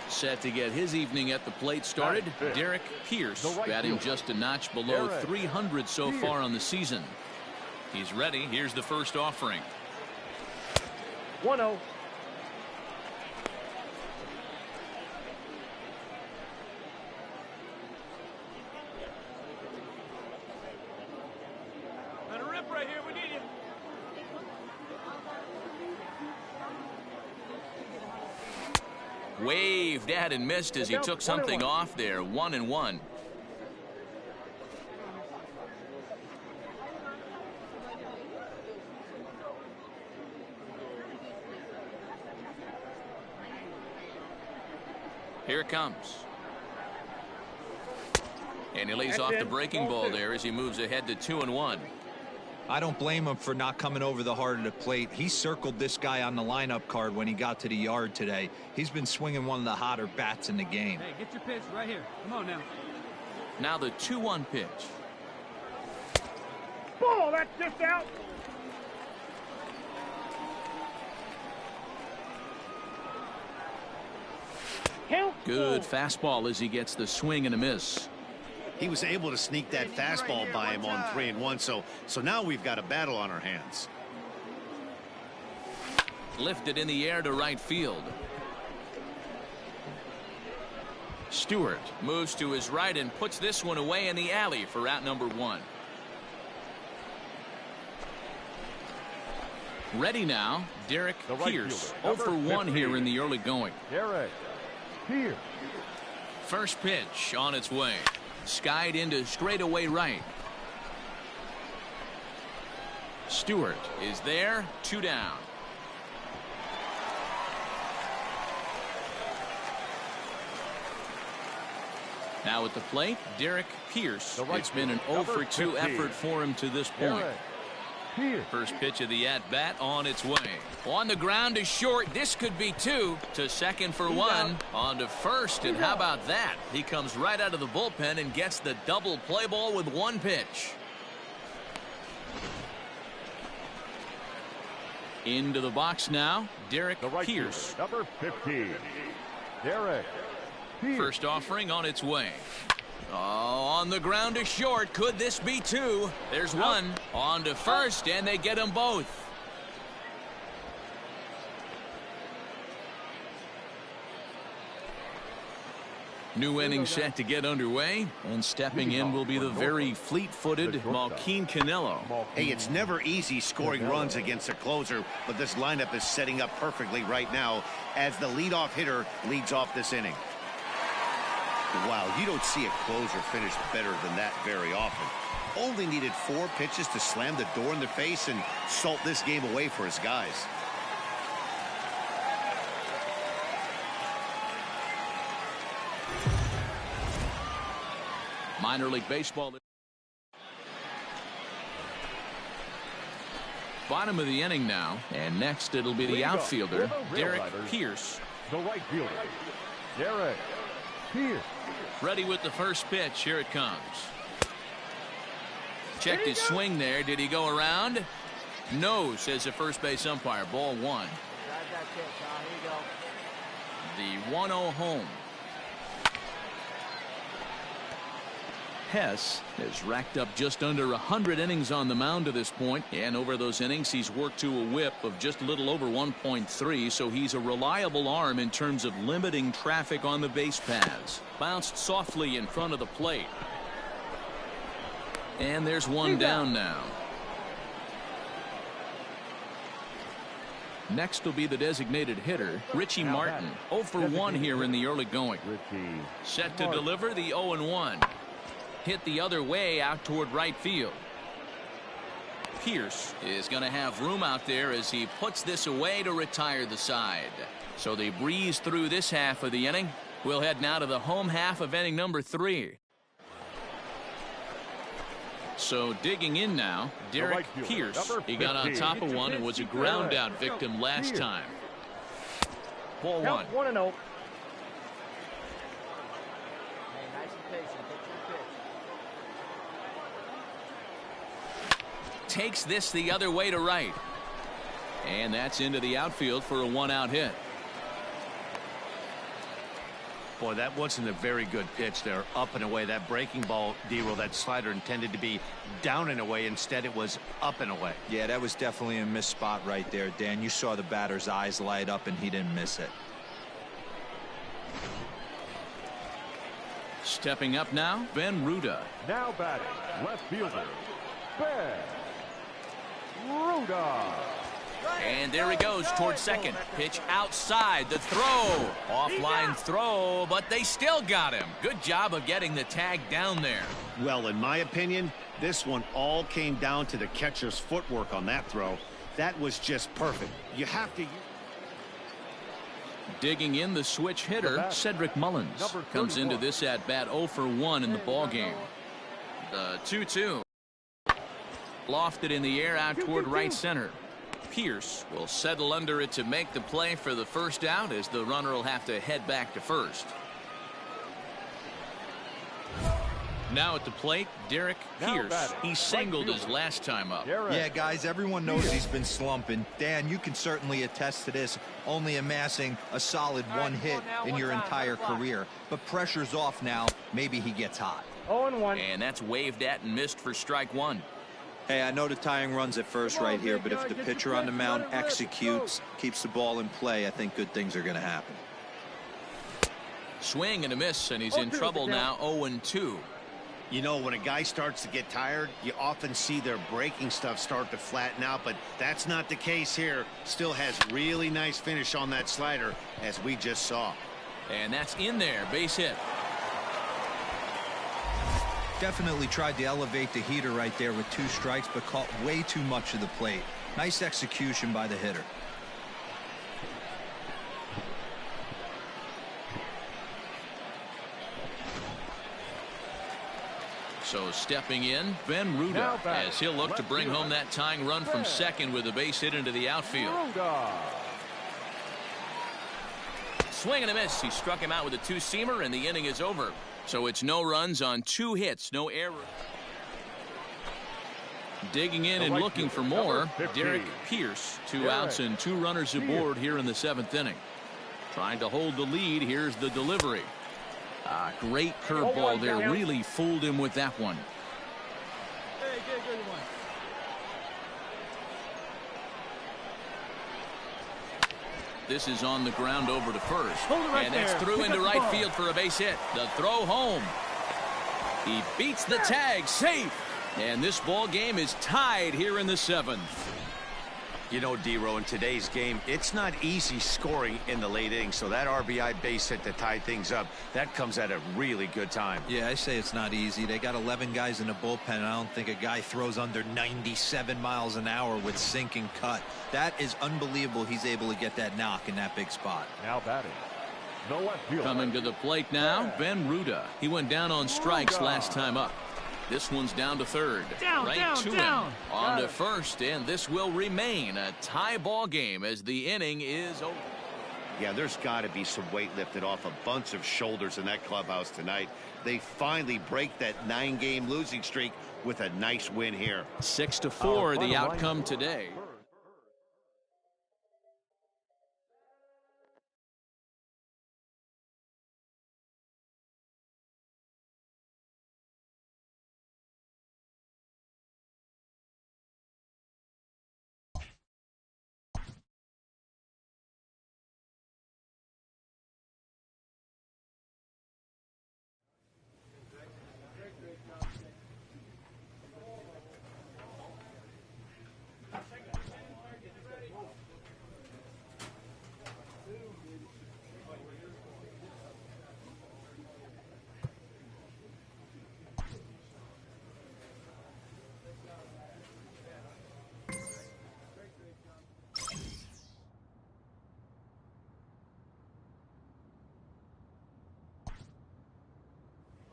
Set to get his evening at the plate started, Derek Pierce, batting just a notch below 300 so far on the season. He's ready. Here's the first offering. 1-0. Let it rip right here. We need you. Waved at and missed as he took something off there. 1-1. Here it comes. And he lays off the breaking ball there as he moves ahead to 2-1. I don't blame him for not coming over the heart of the plate. He circled this guy on the lineup card when he got to the yard today. He's been swinging one of the hotter bats in the game. Hey, get your pitch right here. Come on now. Now the 2-1 pitch. Ball, that's just out. Good fastball as he gets the swing and a miss. He was able to sneak that fastball by him on 3-1, so now we've got a battle on our hands. Lifted in the air to right field. Stewart moves to his right and puts this one away in the alley for out number 1. Ready now, Derek Pierce. 0 for 1 here in the early going. Derek Pierce. First pitch on its way. Skied into straightaway right. Stewart is there, 2 down. Now at the plate, Derek Pierce. It's been an 0 for 2 effort for him to this point. First pitch of the at-bat on its way. On the ground to short. This could be 2. To second for 1. On to first, and how about that? He comes right out of the bullpen and gets the double play ball with 1 pitch. Into the box now, Derek Pierce. Number 15, Derek Pierce. First offering on its way. Oh, on the ground to short. Could this be 2? There's 1. On to first, and they get them both. New inning set to get underway, and stepping in will be the very fleet-footed Malquin Canelo. Hey, it's never easy scoring runs against a closer, but this lineup is setting up perfectly right now as the leadoff hitter leads off this inning. Wow, you don't see a closer finish better than that very often. Only needed 4 pitches to slam the door in their face and salt this game away for his guys. Minor League Baseball. Bottom of the inning now, and next it'll be the outfielder, Derek Pierce. The right fielder, Derek Pierce. Ready with the first pitch. Here it comes. Checked his swing there. Did he go around? No, says the first base umpire. Ball 1. The 1-0 home. Hess has racked up just under 100 innings on the mound to this point, and over those innings he's worked to a whip of just a little over 1.3, so he's a reliable arm in terms of limiting traffic on the base paths. Bounced softly in front of the plate, and there's 1 down now. Next will be the designated hitter, Richie Martin. 0 for 1 here in the early going. Set to deliver the 0-1. Hit the other way out toward right field. Pierce is going to have room out there as he puts this away to retire the side. So they breeze through this half of the inning. We'll head now to the home half of inning number 3. So digging in now, Derek Pierce. He got on top of one and was a ground out victim last time. Ball 1. 1-0. Takes this the other way to right. And that's into the outfield for a 1-out hit. Boy, that wasn't a very good pitch there. Up and away. That breaking ball, D-Roll, that slider intended to be down and away. Instead, it was up and away. Yeah, that was definitely a missed spot right there, Dan. You saw the batter's eyes light up, and he didn't miss it. Stepping up now, Ben Ruda. Now batting, left fielder, Ben Ruda. And there he goes towards second. Pitch outside. The throw. Offline throw, but they still got him. Good job of getting the tag down there. Well, in my opinion, this one all came down to the catcher's footwork on that throw. That was just perfect. You have to... Digging in the switch hitter, Cedric Mullins comes into this at bat 0 for 1 in the ball game. The 2-2. Lofted in the air out toward right center. Pierce will settle under it to make the play for the first out, as the runner will have to head back to first. Now at the plate, Derek Pierce. He singled his last time up. Yeah, guys, everyone knows he's been slumping. Dan, you can certainly attest to this, only amassing a solid 1 hit in your entire career. But pressure's off now. Maybe he gets hot. 0-1. And that's waved at and missed for strike 1. Hey, I know the tying run's at first right here, but if the pitcher on the mound executes, keeps the ball in play, I think good things are going to happen. Swing and a miss, and he's in trouble now, 0-2. You know, when a guy starts to get tired, you often see their breaking stuff start to flatten out, but that's not the case here. Still has really nice finish on that slider, as we just saw. And that's in there, base hit. Definitely tried to elevate the heater right there with 2 strikes, but caught way too much of the plate. Nice execution by the hitter. So stepping in, Ben Ruda, as he'll look to bring home that tying run from second with a base hit into the outfield. Swing and a miss. He struck him out with a 2-seamer, and the inning is over. So it's no runs on 2 hits, no error. Digging in and looking for more, Derek Pierce. 2 outs and 2 runners aboard here in the 7th inning. Trying to hold the lead. Here's the delivery. Great curveball there. Really fooled him with that one. Hey, good one. This is on the ground over to first. Right and that's there. through Pick into up the right ball. field for a base hit. The throw home. He beats the tag. Safe. And this ball game is tied here in the 7th. You know, D-Row, in today's game, it's not easy scoring in the late innings, so that RBI base hit to tie things up, that comes at a really good time. Yeah, I say it's not easy. They got 11 guys in the bullpen, and I don't think a guy throws under 97 miles an hour with sink and cut. That is unbelievable he's able to get that knock in that big spot. Now batting. The left fielder. Coming to the plate now, Ben Ruda. He went down on strikes last time up. This one's down to third. Right to him. On to first, and this will remain a tie ball game as the inning is over. Yeah, there's got to be some weight lifted off a bunch of shoulders in that clubhouse tonight. They finally break that 9-game losing streak with a nice win here. 6-4 the outcome today.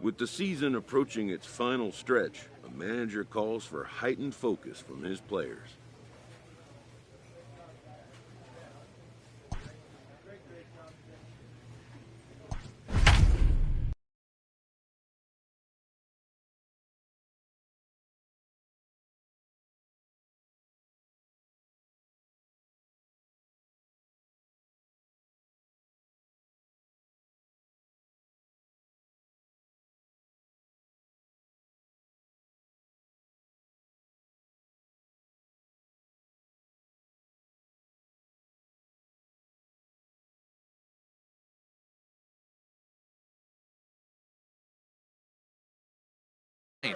With the season approaching its final stretch, a manager calls for heightened focus from his players.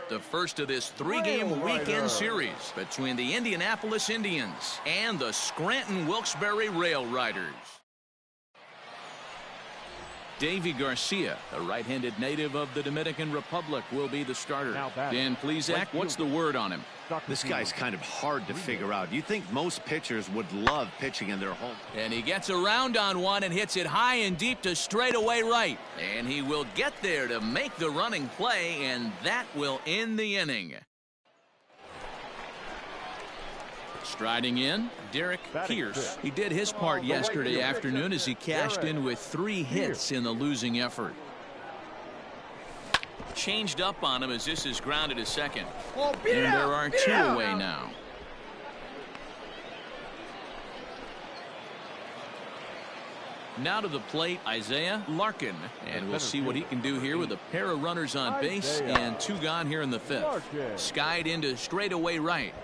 The first of this 3-game weekend series between the Indianapolis Indians and the Scranton Wilkes-Barre Rail Riders. Davy Garcia, a right-handed native of the Dominican Republic, will be the starter. Dan Plesac, what's the word on him? This guy's kind of hard to figure out. You think most pitchers would love pitching in their home. And he gets around on one and hits it high and deep to straightaway right. And he will get there to make the running play, and that will end the inning. Striding in, Derek Pierce. He did his part yesterday afternoon as he cashed in with 3 hits in the losing effort. Changed up on him as this is grounded to second. And there are 2 away now. Now to the plate, Isaiah Larkin. And we'll see what he can do here with a pair of runners on base and 2 gone here in the 5th. Skied into straightaway right.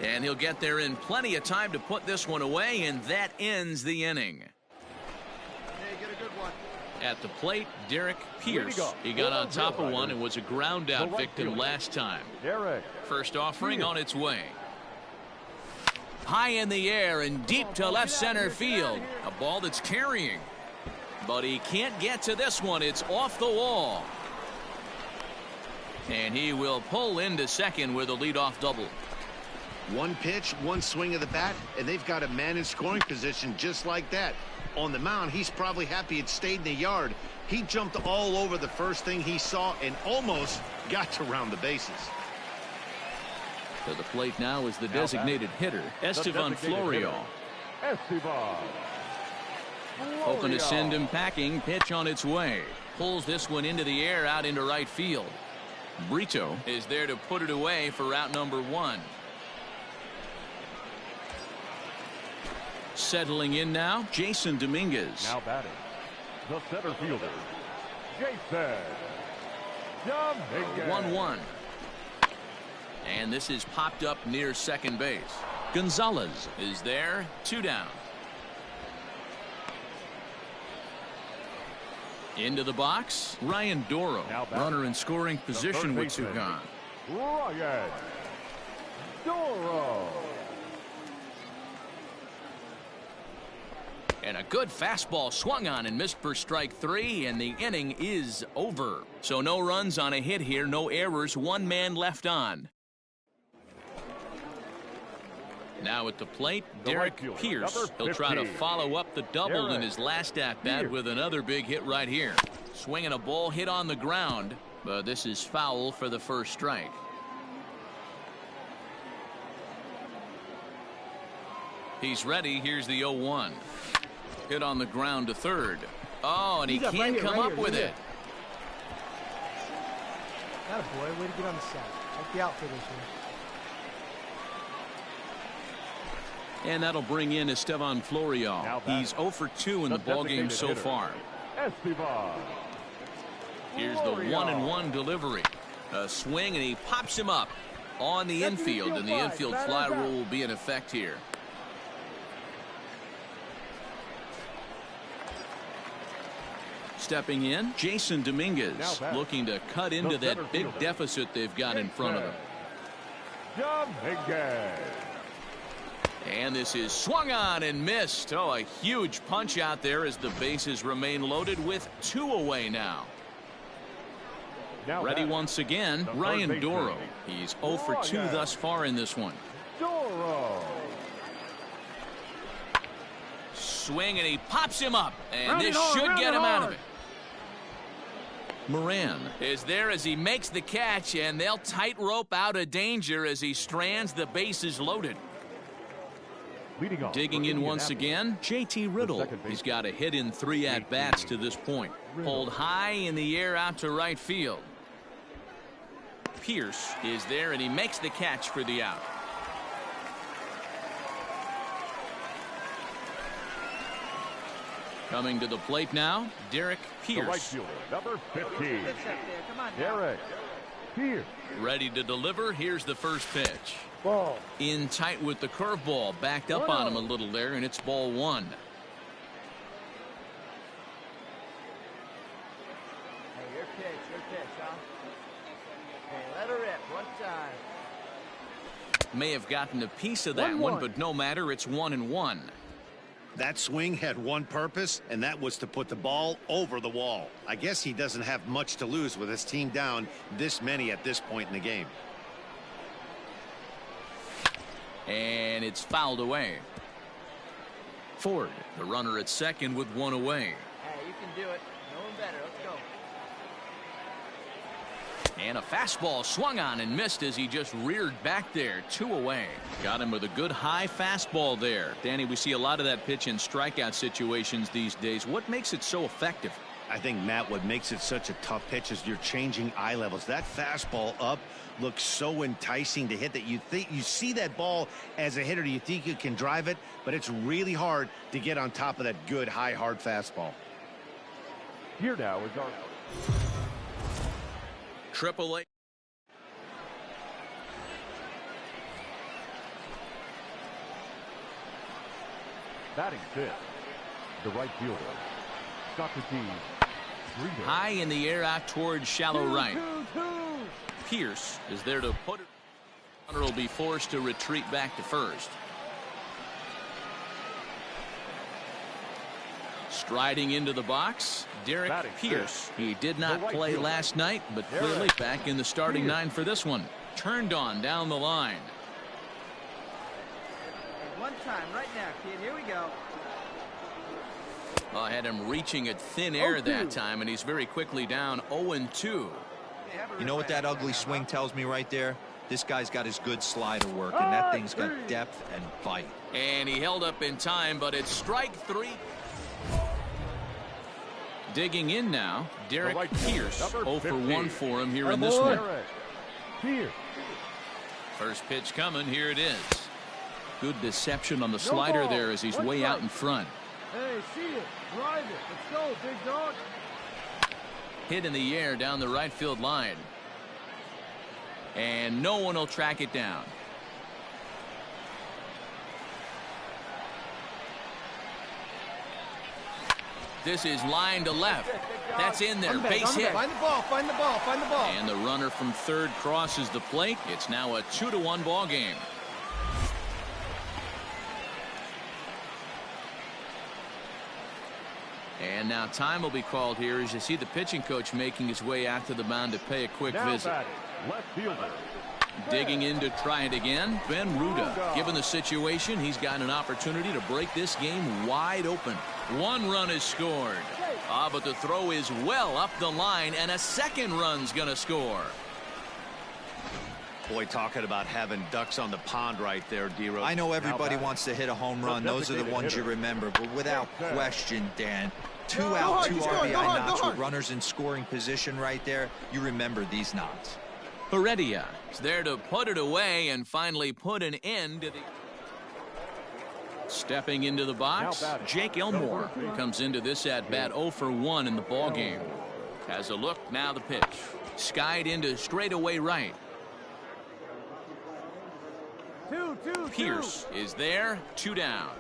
And he'll get there in plenty of time to put this one away, and that ends the inning. Hey, get a good one. At the plate, Derek Pierce. He got on top of one and was a ground out victim last time. First offering on its way. High in the air and deep to left center field. A ball that's carrying. But he can't get to this one. It's off the wall. And he will pull into second with a leadoff double. One pitch, one swing of the bat, and they've got a man in scoring position just like that. On the mound, he's probably happy it stayed in the yard. He jumped all over the first thing he saw and almost got to round the bases. To the plate now is the designated hitter, Estevan Florial. Hoping to send him packing. Pitch on its way. Pulls this one into the air out into right field. Brito is there to put it away for out number 1. Settling in now, Jason Dominguez. Now batting, the center fielder, Jason Dominguez. 1-1. And this is popped up near second base. Gonzalez is there, 2 down. Into the box, Ryan Doro. Runner in scoring position with 2 gone. Ryan Doro. And a good fastball swung on and missed for strike 3, and the inning is over. So no runs on a hit here, no errors, 1 man left on. Now at the plate, Derek Pierce. He'll try to follow up the double in his last at-bat with another big hit right here. Swinging a ball hit on the ground, but this is foul for the first strike. He's ready. Here's the 0-1. Hit on the ground to third. Oh, and he can't come up with it. Got a boy. Way to get on the side. Like the outfielders here. And that'll bring in Estevan Florial. He's 0 for 2 in the ballgame so far. Here's the 1-1 delivery. A swing, and he pops him up on the infield, and the infield fly rule will be in effect here. Stepping in, Jason Dominguez, looking to cut into that big deficit they've got in front of them. Dominguez. And this is swung on and missed. Oh, a huge punch out there as the bases remain loaded with 2 away now. Ready once again, Ryan Doro. He's 0 for 2 thus far in this one. Doro. Swing, and he pops him up, and this should get him out of it. Moran is there as he makes the catch, and they'll tightrope out of danger as he strands the bases loaded. Digging in once again, JT Riddle. He's got a hit in 3 at-bats to this point. Pulled high in the air out to right field. Pierce is there, and he makes the catch for the out. Coming to the plate now, Derek Pierce. The right fielder, number 15. Derek Pierce. Ready to deliver. Here's the first pitch. Ball. In tight with the curveball, backed up on him a little there, and it's ball 1. Hey, your pitch, huh? Hey, let her rip one time. May have gotten a piece of that one, but no matter, it's 1-1. That swing had one purpose, and that was to put the ball over the wall. I guess he doesn't have much to lose with his team down this many at this point in the game. And it's fouled away. Ford, the runner at second with one away. Hey, you can do it. No one better. Let's go. And a fastball swung on and missed as he just reared back there. 2 away. Got him with a good high fastball there. Danny, we see a lot of that pitch in strikeout situations these days. What makes it so effective? I think, Matt, what makes it such a tough pitch is you're changing eye levels. That fastball up looks so enticing to hit that you see that ball as a hitter. You think you can drive it, but it's really hard to get on top of that good, high, hard fastball. Here now is our AAA. batting fifth, the right fielder, Socrates Reader. High in the air out towards shallow right. Pierce is there to put it. Runner will be forced to retreat back to first. Striding into the box, Derek Pierce. He did not play last night, but clearly back in the starting 9 for this one. Turned on down the line. One time, right now, kid. Here we go. I had him reaching at thin air that time, and he's very quickly down 0-2. You know what that ugly swing tells me right there? This guy's got his good slider work, and that thing's got depth and bite. And he held up in time, but it's strike 3. Digging in now, Derek Pierce. 0 for 1 for him here in this one. First pitch coming. Here it is. Good deception on the slider there as he's way out in front. Hey, see it. Drive it. Let's go, big dog. Hit in the air down the right field line. And no one will track it down. This is line to left. That's in there. Base hit. Find the ball. Find the ball. Find the ball. And the runner from third crosses the plate. It's now a 2-1 ball game. And now time will be called here as you see the pitching coach making his way out to the mound to pay a quick visit. Left fielder. Digging in to try it again, Ben Ruda. Given the situation, he's got an opportunity to break this game wide open. 1 run is scored. But the throw is well up the line, and a second run's going to score. Boy, talking about having ducks on the pond right there, D-Rose. I know everybody wants to hit a home run. Those are the ones you remember. But without question, Dan, 2 out, 2 RBI knocks with runners in scoring position right there. You remember these knocks. Heredia is there to put it away and finally put an end to the... Stepping into the box, Jake Elmore comes into this at-bat 0 for 1 in the ballgame. Has a look, now the pitch. Skied into straightaway right. Pierce is there, 2 down.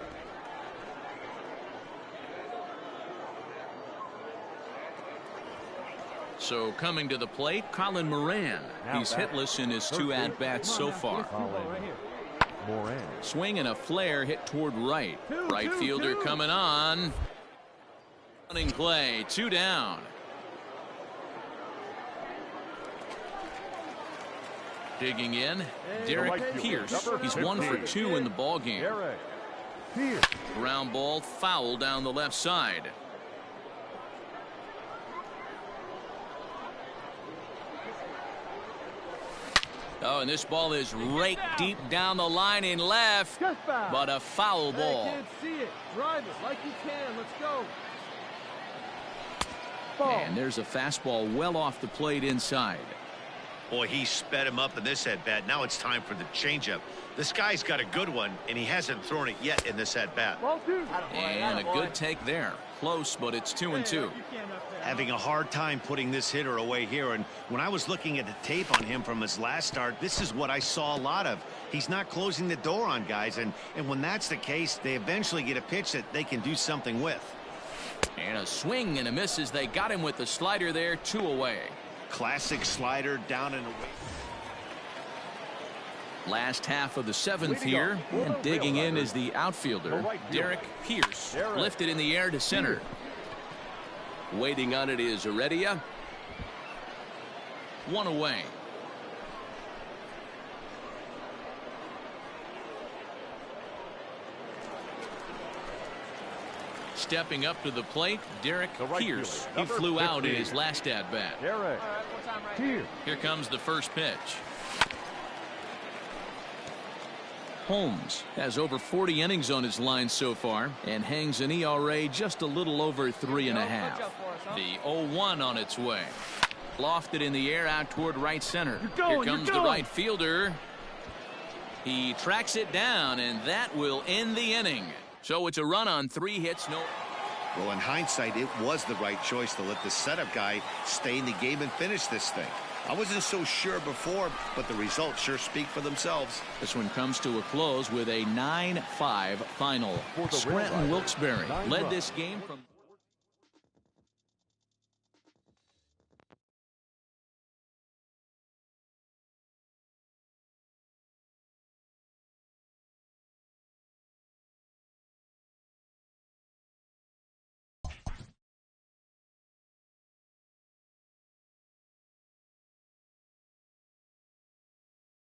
So coming to the plate, Colin Moran. He's hitless in his 2 at-bats so far. Moran. Swing and a flare hit toward right. Right fielder coming on. Running play, 2 down. Digging in, Derek Pierce. He's 1 for 2 in the ballgame. Ground ball foul down the left side. Oh, and this ball is raked deep down the line in left, but a foul ball. Hey, can't see it. Drive it like you can. Let's go. And there's a fastball well off the plate inside. Boy, he sped him up in this at-bat. Now it's time for the changeup. This guy's got a good one, and he hasn't thrown it yet in this at-bat. And a good take there. Close, but it's 2-2. Having a hard time putting this hitter away here, and when I was looking at the tape on him from his last start, this is what I saw a lot of. He's not closing the door on guys, and when that's the case, they eventually get a pitch that they can do something with. And a swing and a miss as they got him with the slider there, 2 away. Classic slider down and away. Last half of the 7th here, and digging in is the outfielder, Derek Pierce. Lifted in the air to center. Waiting on it is Heredia. 1 away. Stepping up to the plate, Derek Pierce. He flew out in his last at-bat. Derek Pierce. Here comes the first pitch. Holmes has over 40 innings on his line so far and hangs an ERA just a little over 3.5. The 0-1 on its way. Lofted in the air out toward right center. Here comes the right fielder. He tracks it down, and that will end the inning. So it's a run on 3 hits, no. Well, in hindsight, it was the right choice to let the setup guy stay in the game and finish this thing. I wasn't so sure before, but the results sure speak for themselves. This one comes to a close with a 9-5 final. Scranton Wilkes-Barre led this game from